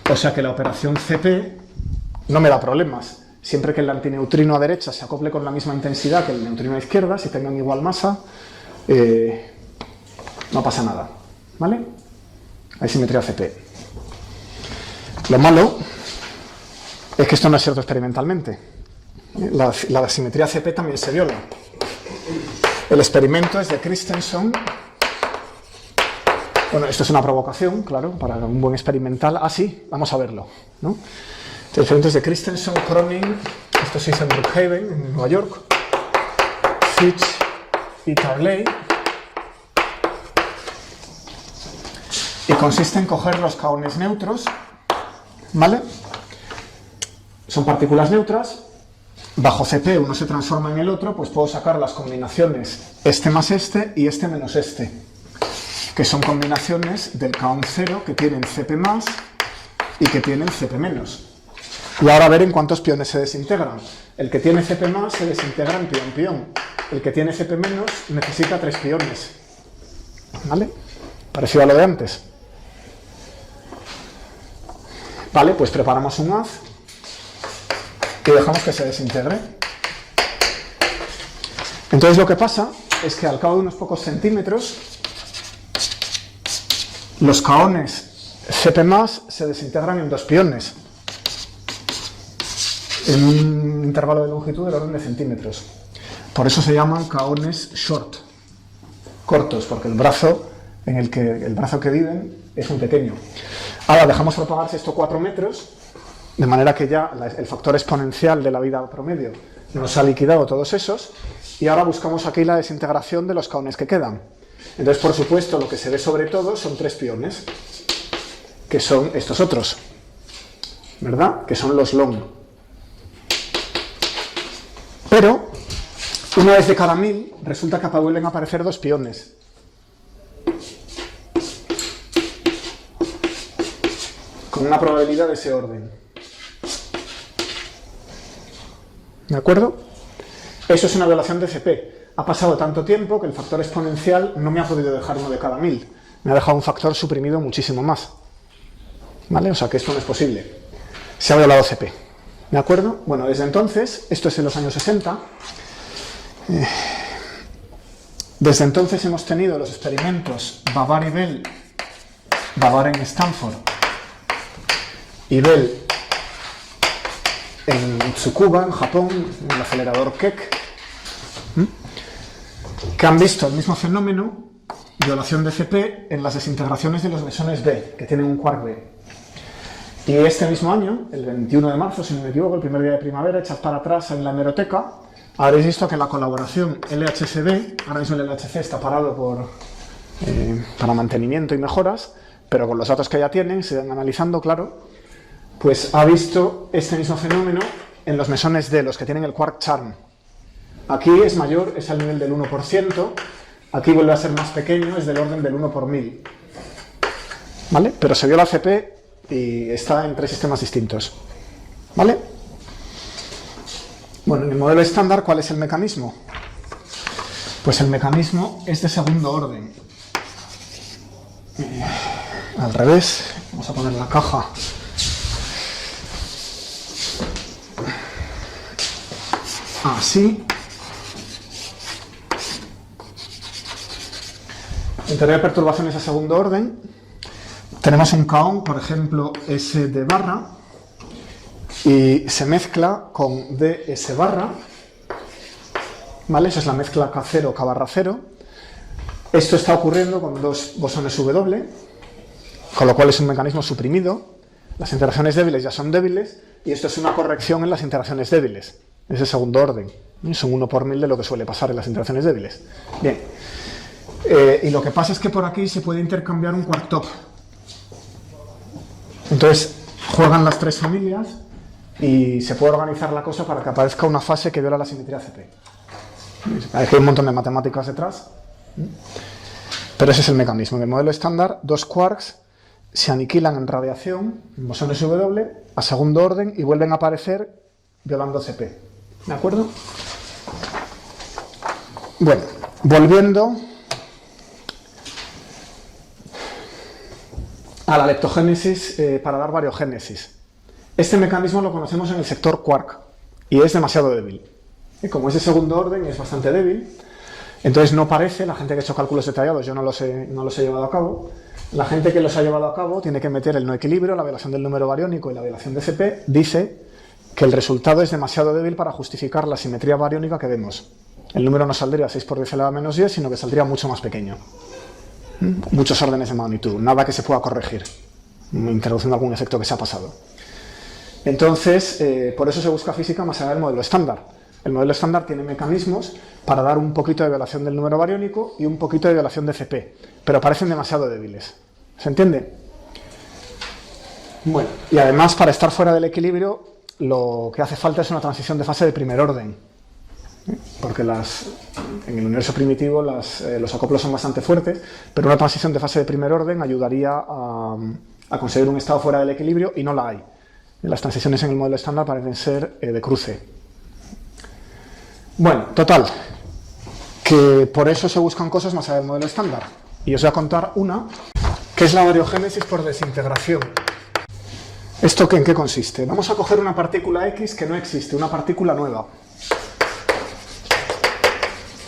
O sea que la operación Cp no me da problemas. Siempre que el antineutrino a derechas se acople con la misma intensidad que el neutrino a izquierdas y tengan igual masa, no pasa nada, ¿vale? Hay simetría Cp. Lo malo es que esto no es cierto experimentalmente. La simetría Cp también se viola. El experimento es de Christensen. Bueno, esto es una provocación, claro, para un buen experimental. Ah, sí, vamos a verlo, ¿no? El experimento es de Christensen, Cronin, esto se hizo en Brookhaven, en Nueva York, Fitch y Tarley. Y consiste en coger los kaones neutros, ¿vale? Son partículas neutras, bajo Cp uno se transforma en el otro, pues puedo sacar las combinaciones este más este y este menos este, que son combinaciones del kaon 0 que tienen Cp más y que tienen Cp menos. Y ahora a ver en cuántos piones se desintegran. El que tiene Cp más se desintegra en pión-pión. El que tiene Cp menos necesita 3 piones. ¿Vale? Parecido a lo de antes. Vale, pues preparamos un haz y dejamos que se desintegre. Entonces lo que pasa es que al cabo de unos pocos centímetros los kaones Cp más se desintegran en 2 piones. En un intervalo de longitud del orden de centímetros. Por eso se llaman kaones short, cortos, porque el brazo que viven es muy pequeño. Ahora dejamos propagarse esto 4 metros, de manera que ya el factor exponencial de la vida promedio nos ha liquidado todos esos, y ahora buscamos aquí la desintegración de los kaones que quedan. Entonces, por supuesto, lo que se ve sobre todo son 3 piones, que son estos otros, ¿verdad? Que son los long. Pero, una vez de cada 1000, resulta que vuelven a aparecer 2 piones. Con una probabilidad de ese orden. ¿De acuerdo? Eso es una violación de CP. Ha pasado tanto tiempo que el factor exponencial no me ha podido dejar 1 de cada 1000. Me ha dejado un factor suprimido muchísimo más. ¿Vale? O sea que esto no es posible. Se ha violado CP. ¿De acuerdo? Bueno, desde entonces, esto es en los años 60, desde entonces hemos tenido los experimentos Bavar y Bell, Bavar en Stanford y Bell en Tsukuba, en Japón, en el acelerador Keck, que han visto el mismo fenómeno, violación de CP, en las desintegraciones de los mesones B, que tienen un quark B. Y este mismo año, el 21 de marzo, si no me equivoco, el primer día de primavera, echad para atrás en la hemeroteca, habréis visto que la colaboración LHCb, ahora mismo el LHC está parado para mantenimiento y mejoras, pero con los datos que ya tienen, se van analizando, claro, pues ha visto este mismo fenómeno en los mesones D, los que tienen el quark charm. Aquí es mayor, es al nivel del 1%, aquí vuelve a ser más pequeño, es del orden del 1 por 1000. ¿Vale? Pero se viola CP y está en 3 sistemas distintos. ¿Vale? Bueno, en el modelo estándar, ¿cuál es el mecanismo? Pues el mecanismo es de segundo orden. Al revés, vamos a poner la caja. Así. En teoría de perturbaciones a segundo orden, tenemos un kaón, por ejemplo, S de barra, y se mezcla con DS barra, ¿vale? Esa es la mezcla K0, K barra 0. Esto está ocurriendo con 2 bosones W, con lo cual es un mecanismo suprimido. Las interacciones débiles ya son débiles, y esto es una corrección en las interacciones débiles. Es de segundo orden. Son 1 por 1000 de lo que suele pasar en las interacciones débiles. Bien. Y lo que pasa es que por aquí se puede intercambiar un quark top. Entonces, juegan las 3 familias y se puede organizar la cosa para que aparezca una fase que viola la simetría CP. Hay un montón de matemáticas detrás. Pero ese es el mecanismo. En el modelo estándar, 2 quarks se aniquilan en radiación, en bosones W, a segundo orden y vuelven a aparecer violando CP. ¿De acuerdo? Bueno, volviendo a la leptogénesis para dar variogénesis. Este mecanismo lo conocemos en el sector quark y es demasiado débil. Y como es de segundo orden y es bastante débil, entonces no parece, la gente que ha hecho cálculos detallados, yo no los he llevado a cabo, la gente que los ha llevado a cabo tiene que meter el no equilibrio, la violación del número bariónico y la violación de CP, dice que el resultado es demasiado débil para justificar la simetría bariónica que vemos. El número no saldría 6 por 10 elevado a menos 10, sino que saldría mucho más pequeño. Muchos órdenes de magnitud, nada que se pueda corregir, introduciendo algún efecto que se ha pasado. Entonces, por eso se busca física más allá del modelo estándar. El modelo estándar tiene mecanismos para dar un poquito de violación del número bariónico y un poquito de violación de CP, pero parecen demasiado débiles. ¿Se entiende? Bueno, y además, para estar fuera del equilibrio, lo que hace falta es una transición de fase de primer orden, porque en el universo primitivo los acoplos son bastante fuertes, pero una transición de fase de primer orden ayudaría a conseguir un estado fuera del equilibrio y no la hay. Las transiciones en el modelo estándar parecen ser de cruce. Bueno, total, que por eso se buscan cosas más allá del modelo estándar. Y os voy a contar una, que es la variogénesis por desintegración. ¿Esto en qué consiste? Vamos a coger una partícula X que no existe, una partícula nueva.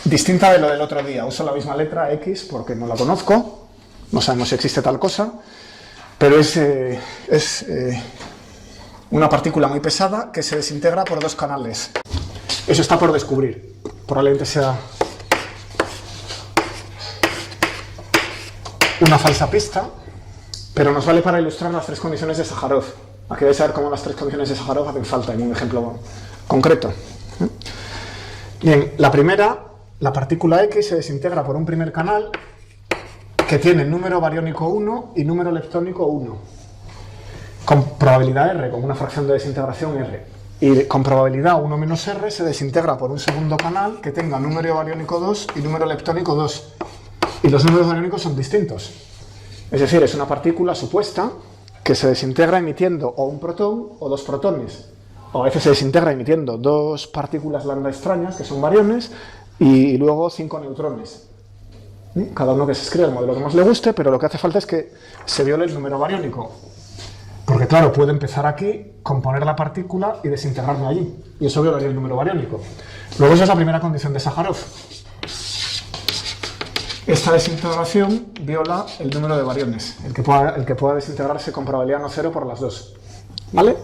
Distinta de lo del otro día. Uso la misma letra X porque no la conozco, no sabemos si existe tal cosa, pero es una partícula muy pesada que se desintegra por 2 canales. Eso está por descubrir. Probablemente sea una falsa pista, pero nos vale para ilustrar las 3 condiciones de Sájarov. Aquí vais a ver cómo las 3 condiciones de Sájarov hacen falta en un ejemplo concreto. Bien, la primera, la partícula X se desintegra por un primer canal que tiene número bariónico 1 y número leptónico 1, con probabilidad R, con una fracción de desintegración R. Y con probabilidad 1 menos R se desintegra por un segundo canal que tenga número bariónico 2 y número leptónico 2. Y los números bariónicos son distintos. Es decir, es una partícula supuesta que se desintegra emitiendo o un protón o 2 protones. o a veces se desintegra emitiendo 2 partículas lambda extrañas, que son bariones, y luego 5 neutrones. Cada uno que se escriba el modelo que más le guste, pero lo que hace falta es que se viole el número bariónico. Porque claro, puedo empezar aquí, componer la partícula y desintegrarme allí. Y eso violaría el número bariónico. Luego esa es la primera condición de Sájarov. Esta desintegración viola el número de bariones, el que pueda desintegrarse con probabilidad no cero por las dos. ¿Vale?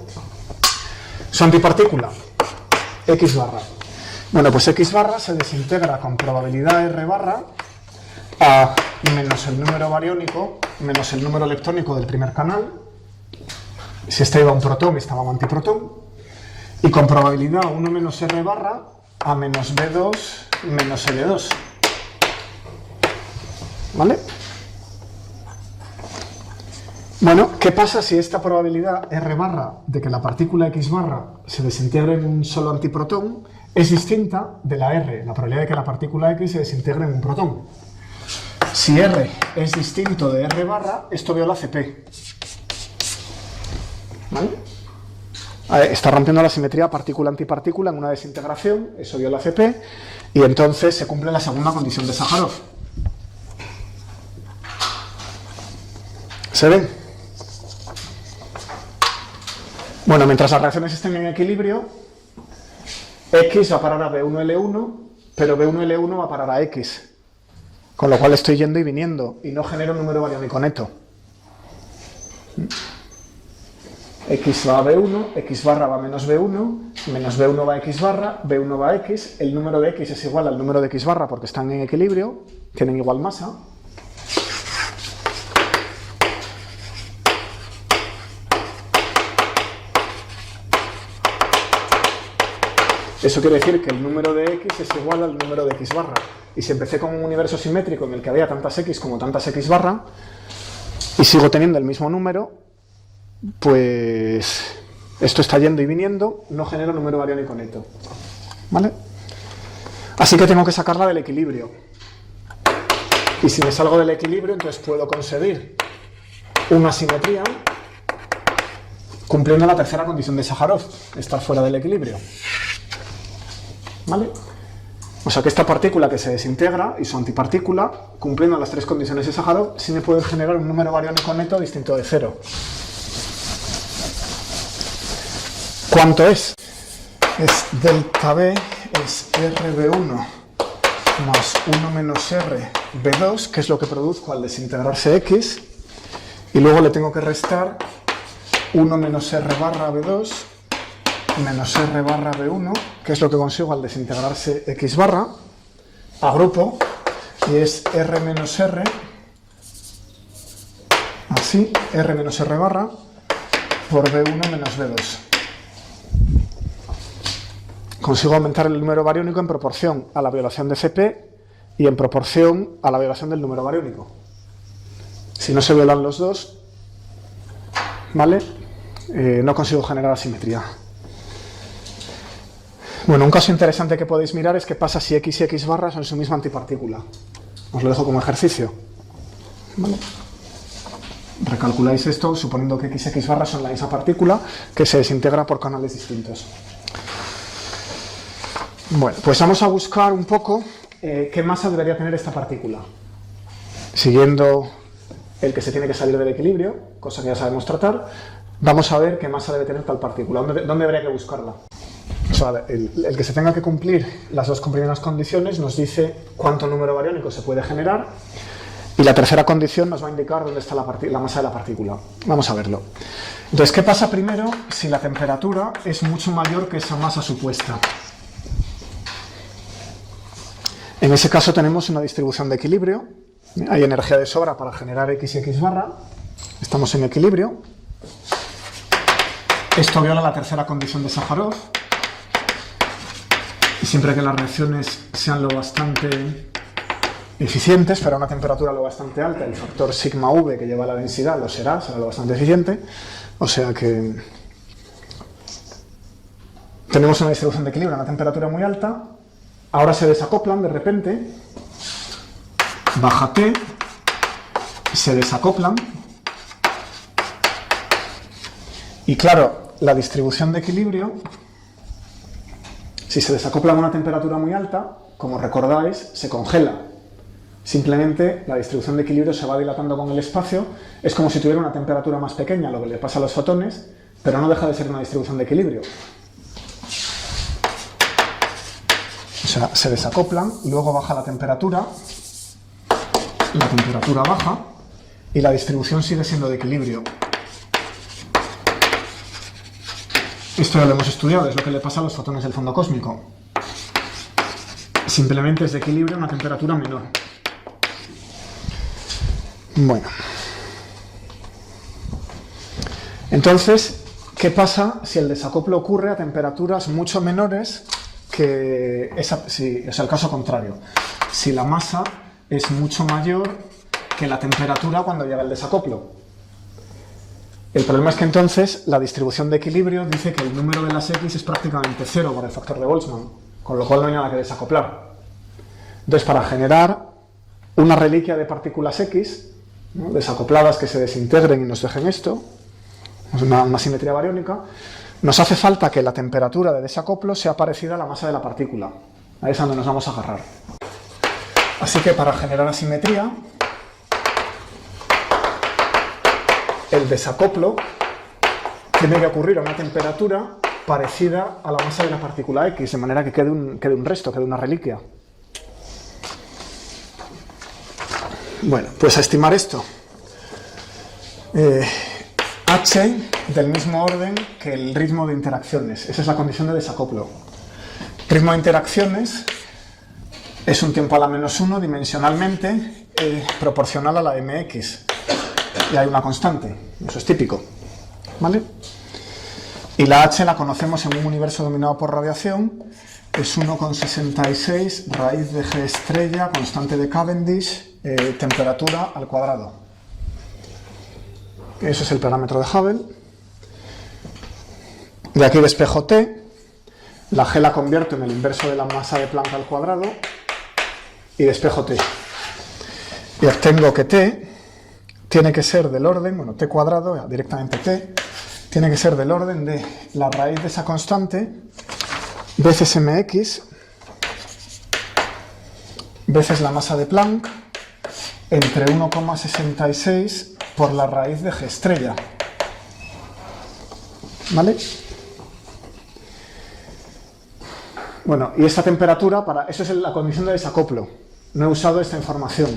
Su antipartícula, X barra. Bueno, pues X barra se desintegra con probabilidad R barra a menos el número bariónico menos el número leptónico del primer canal. Si este iba un protón, esta va un antiprotón. Y con probabilidad 1 menos R barra a menos B2 menos L2. ¿Vale? Bueno, ¿qué pasa si esta probabilidad R barra de que la partícula X barra se desintegre en un solo antiprotón es distinta de la R, la probabilidad de que la partícula X se desintegre en un protón? Si R es distinto de R barra, esto viola CP. ¿Vale? Está rompiendo la simetría partícula-antipartícula en una desintegración, eso viola CP, y entonces se cumple la segunda condición de Sájarov. ¿Se ven? Bueno, mientras las reacciones estén en equilibrio, X va a parar a B1L1, pero B1L1 va a parar a X. Con lo cual estoy yendo y viniendo, y no genero un número bariónico neto. X va a B1, X barra va a menos B1, menos B1 va a X barra, B1 va a X, el número de X es igual al número de X barra porque están en equilibrio, tienen igual masa. Eso quiere decir que el número de X es igual al número de X barra. Y si empecé con un universo simétrico en el que había tantas X como tantas X barra, y sigo teniendo el mismo número, pues esto está yendo y viniendo, no genera número bariónico neto. ¿Vale? Así que tengo que sacarla del equilibrio. Y si me salgo del equilibrio, entonces puedo conseguir una simetría cumpliendo la tercera condición de Sájarov, estar fuera del equilibrio. ¿Vale? O sea que esta partícula que se desintegra y su antipartícula, cumpliendo las tres condiciones de Sájarov, sí me pueden generar un número bariónico neto distinto de cero. ¿Cuánto es? Es delta B, es RB1 más 1 menos RB2, que es lo que produzco al desintegrarse X, y luego le tengo que restar 1 menos R barra B2 menos R barra B1, que es lo que consigo al desintegrarse X barra, agrupo, y es R menos R, así, R menos R barra, por B1 menos B2. Consigo aumentar el número bariónico en proporción a la violación de CP y en proporción a la violación del número bariónico. Si no se violan los dos, ¿vale? No consigo generar asimetría. Bueno, un caso interesante que podéis mirar es qué pasa si X y X barra son su misma antipartícula. Os lo dejo como ejercicio. ¿Vale? Recalculáis esto suponiendo que X y X barra son la misma partícula que se desintegra por canales distintos. Bueno, pues vamos a buscar un poco qué masa debería tener esta partícula. Siguiendo el que se tiene que salir del equilibrio, cosa que ya sabemos tratar, vamos a ver qué masa debe tener tal partícula. ¿Dónde habría que buscarla? O sea, el que se tenga que cumplir las dos primeras condiciones nos dice cuánto número bariónico se puede generar, y la tercera condición nos va a indicar dónde está la masa de la partícula. Vamos a verlo. Entonces, ¿qué pasa primero si la temperatura es mucho mayor que esa masa supuesta? En ese caso tenemos una distribución de equilibrio. Hay energía de sobra para generar X y X barra. Estamos en equilibrio. Esto viola la tercera condición de Sájarov. Y siempre que las reacciones sean lo bastante eficientes, pero a una temperatura lo bastante alta, el factor sigma V que lleva la densidad lo será lo bastante eficiente. O sea que tenemos una distribución de equilibrio a una temperatura muy alta. Ahora se desacoplan de repente, baja T, se desacoplan, y claro, la distribución de equilibrio, si se desacopla a una temperatura muy alta, como recordáis, se congela. Simplemente la distribución de equilibrio se va dilatando con el espacio, es como si tuviera una temperatura más pequeña, lo que le pasa a los fotones, pero no deja de ser una distribución de equilibrio. O sea, se desacoplan, luego baja la temperatura baja y la distribución sigue siendo de equilibrio. Esto ya lo hemos estudiado, es lo que le pasa a los fotones del fondo cósmico. Simplemente es de equilibrio a una temperatura menor. Bueno. Entonces, ¿qué pasa si el desacoplo ocurre a temperaturas mucho menores que el caso contrario? Si la masa es mucho mayor que la temperatura cuando llega el desacoplo. El problema es que entonces la distribución de equilibrio dice que el número de las X es prácticamente cero por el factor de Boltzmann, con lo cual no hay nada que desacoplar. Entonces, para generar una reliquia de partículas X, ¿no?, desacopladas que se desintegren y nos dejen esto, una simetría bariónica, nos hace falta que la temperatura de desacoplo sea parecida a la masa de la partícula. Ahí es donde nos vamos a agarrar. Así que para generar asimetría, el desacoplo tiene que ocurrir a una temperatura parecida a la masa de la partícula X, de manera que quede un resto, quede una reliquia. Bueno, pues a estimar esto. H del mismo orden que el ritmo de interacciones. Esa es la condición de desacoplo. Ritmo de interacciones es un tiempo a la -1 dimensionalmente proporcional a la mx. Y hay una constante, eso es típico, ¿vale? Y la h la conocemos en un universo dominado por radiación, es 1,66 raíz de g estrella, constante de Cavendish, temperatura al cuadrado. Eso es el parámetro de Hubble. De aquí despejo t, la g la convierto en el inverso de la masa de Planck al cuadrado y despejo t. Y obtengo que t tiene que ser del orden, bueno, t cuadrado, directamente t, tiene que ser del orden de la raíz de esa constante veces mx veces la masa de Planck entre 1,66 por la raíz de g estrella. ¿Vale? Bueno, y esta temperatura, eso es la condición de desacoplo. No he usado esta información.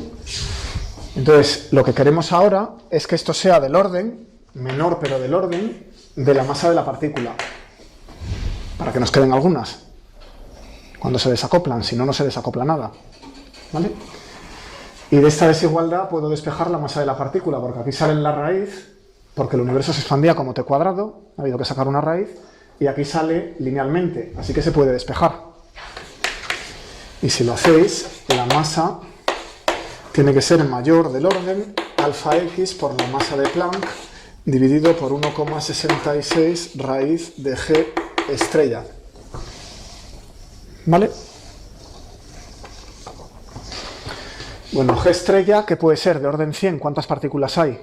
Entonces, lo que queremos ahora es que esto sea del orden, menor pero del orden, de la masa de la partícula. Para que nos queden algunas. Cuando se desacoplan, si no, no se desacopla nada. ¿Vale? Y de esta desigualdad puedo despejar la masa de la partícula, porque aquí sale la raíz, porque el universo se expandía como t cuadrado, ha habido que sacar una raíz, y aquí sale linealmente, así que se puede despejar. Y si lo hacéis, la masa tiene que ser mayor del orden alfa x por la masa de Planck dividido por 1,66 raíz de g estrella. ¿Vale? Bueno, g estrella, ¿qué puede ser? De orden 100, ¿cuántas partículas hay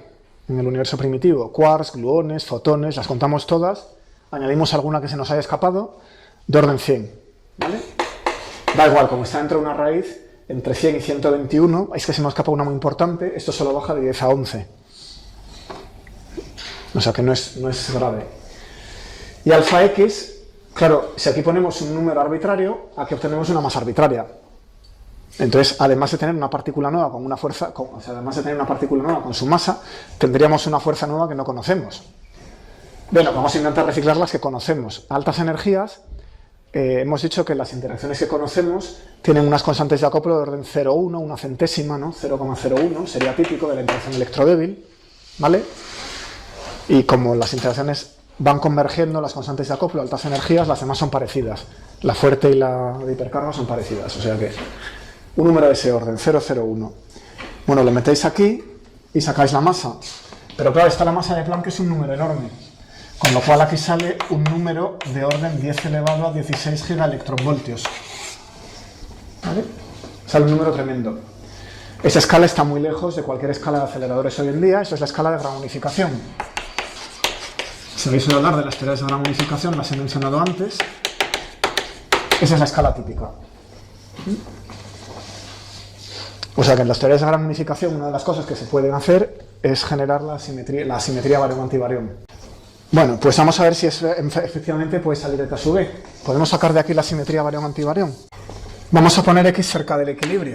en el universo primitivo? Quarks, gluones, fotones, las contamos todas, añadimos alguna que se nos haya escapado, de orden 100. ¿Vale? Da igual, como está dentro de una raíz, entre 100 y 121, es que se me escapa una muy importante, esto solo baja de 10 a 11. O sea que no es grave. Y alfa x, claro, si aquí ponemos un número arbitrario, aquí obtenemos una masa arbitraria. Entonces, además de tener una partícula nueva con una fuerza, además de tener una partícula nueva con su masa, tendríamos una fuerza nueva que no conocemos. Bueno, vamos a intentar reciclar las que conocemos. A altas energías, hemos dicho que las interacciones que conocemos tienen unas constantes de acoplo de orden 0,1, una centésima, ¿no? 0,01, sería típico de la interacción electrodébil, ¿vale? Y como las interacciones van convergiendo, las constantes de acoplo a altas energías, las demás son parecidas. La fuerte y la de hipercarga son parecidas, o sea que un número de ese orden, 0,01. Bueno, lo metéis aquí y sacáis la masa. Pero claro, está la masa de Planck, que es un número enorme. Con lo cual aquí sale un número de orden 10 elevado a 16 gigaelectronvoltios. ¿Vale? Sale un número tremendo. Esa escala está muy lejos de cualquier escala de aceleradores hoy en día. Eso es la escala de gran unificación. Si habéis oído hablar de las teorías de gran unificación, las he mencionado antes. Esa es la escala típica. O sea que en las teorías de gran unificación una de las cosas que se pueden hacer es generar la simetría barión-antivarión. Bueno, pues vamos a ver si efectivamente puede salir eta sub b. Podemos sacar de aquí la simetría barión-antivarión. Vamos a poner x cerca del equilibrio.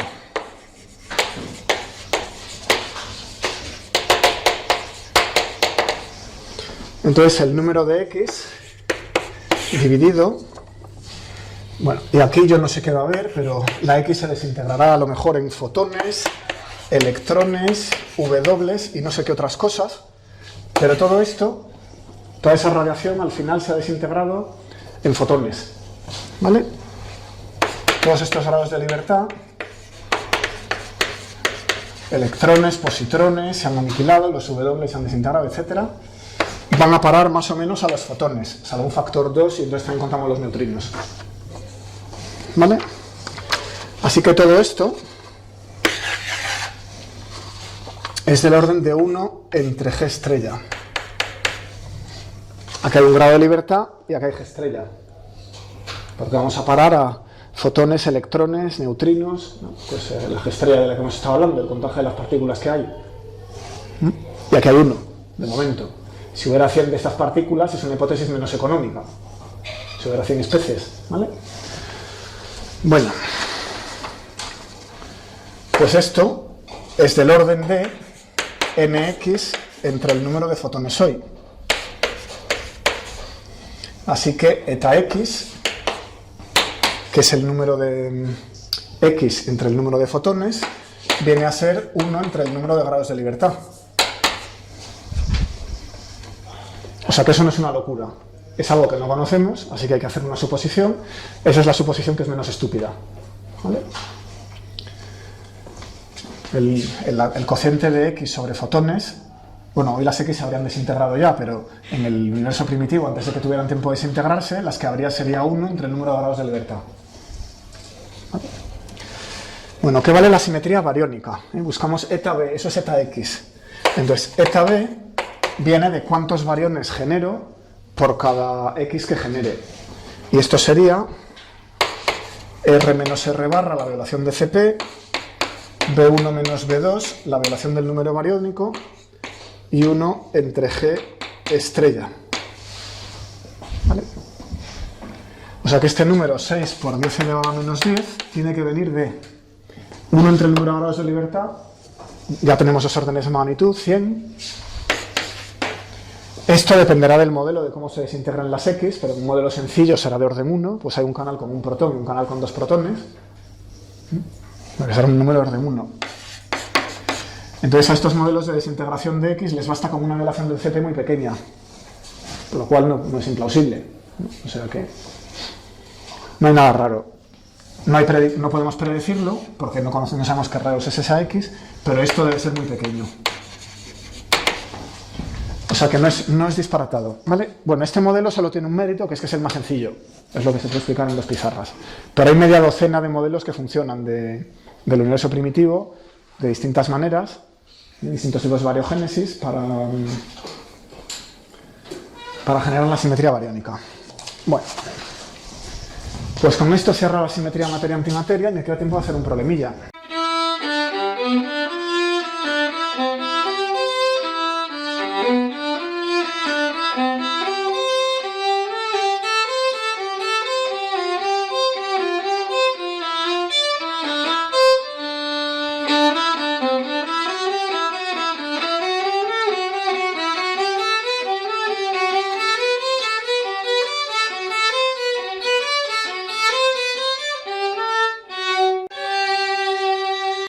Entonces el número de x dividido, bueno, y aquí yo no sé qué va a haber, pero la x se desintegrará a lo mejor en fotones, electrones, w y no sé qué otras cosas, pero todo esto, toda esa radiación al final se ha desintegrado en fotones, ¿vale? Todos estos grados de libertad, electrones, positrones se han aniquilado, los w se han desintegrado, etcétera, van a parar más o menos a los fotones, salvo un factor 2 y entonces también contamos los neutrinos. ¿Vale? Así que todo esto es del orden de 1 entre G estrella. Aquí hay un grado de libertad y aquí hay G estrella. Porque vamos a parar a fotones, electrones, neutrinos, ¿no? Pues la G estrella de la que hemos estado hablando, el contaje de las partículas que hay. Y aquí hay 1, de momento. Si hubiera 100 de estas partículas, es una hipótesis menos económica. Si hubiera 100 especies, ¿vale? Bueno, pues esto es del orden de nx entre el número de fotones hoy. Así que eta x, que es el número de x entre el número de fotones, viene a ser 1 entre el número de grados de libertad. O sea que eso no es una locura, es algo que no conocemos, así que hay que hacer una suposición. Esa es la suposición que es menos estúpida, ¿vale? El cociente de x sobre fotones, bueno, hoy las x se habrían desintegrado ya, pero en el universo primitivo, antes de que tuvieran tiempo de desintegrarse, las que habría sería 1 entre el número de grados de libertad. ¿Vale? Bueno, ¿qué vale la simetría bariónica? Buscamos eta b, eso es eta x. Entonces, eta b viene de cuántos bariones genero por cada x que genere. Y esto sería R menos R barra, la violación de CP, B1 menos B2, la violación del número bariónico, y 1 entre G estrella. ¿Vale? O sea que este número 6 por 10 elevado a menos 10 tiene que venir de 1 entre el número de grados de libertad, ya tenemos los órdenes de magnitud, 100. Esto dependerá del modelo, de cómo se desintegran las X, pero un modelo sencillo será de orden 1, pues hay un canal con un protón y un canal con 2 protones, que será un número de orden 1. Entonces a estos modelos de desintegración de X les basta con una violación del CP muy pequeña, lo cual no es implausible, ¿no? O sea que no hay nada raro. No podemos predecirlo, porque no sabemos qué rayos es esa X, pero esto debe ser muy pequeño. O sea que no es disparatado, ¿vale? Bueno, este modelo solo tiene un mérito, que es el más sencillo. Es lo que se puede explicar en 2 pizarras. Pero hay media docena de modelos que funcionan del universo primitivo de distintas maneras, de distintos tipos de variogénesis, para generar la simetría bariónica. Bueno, pues con esto cierra la simetría materia-antimateria y me queda tiempo de hacer un problemilla.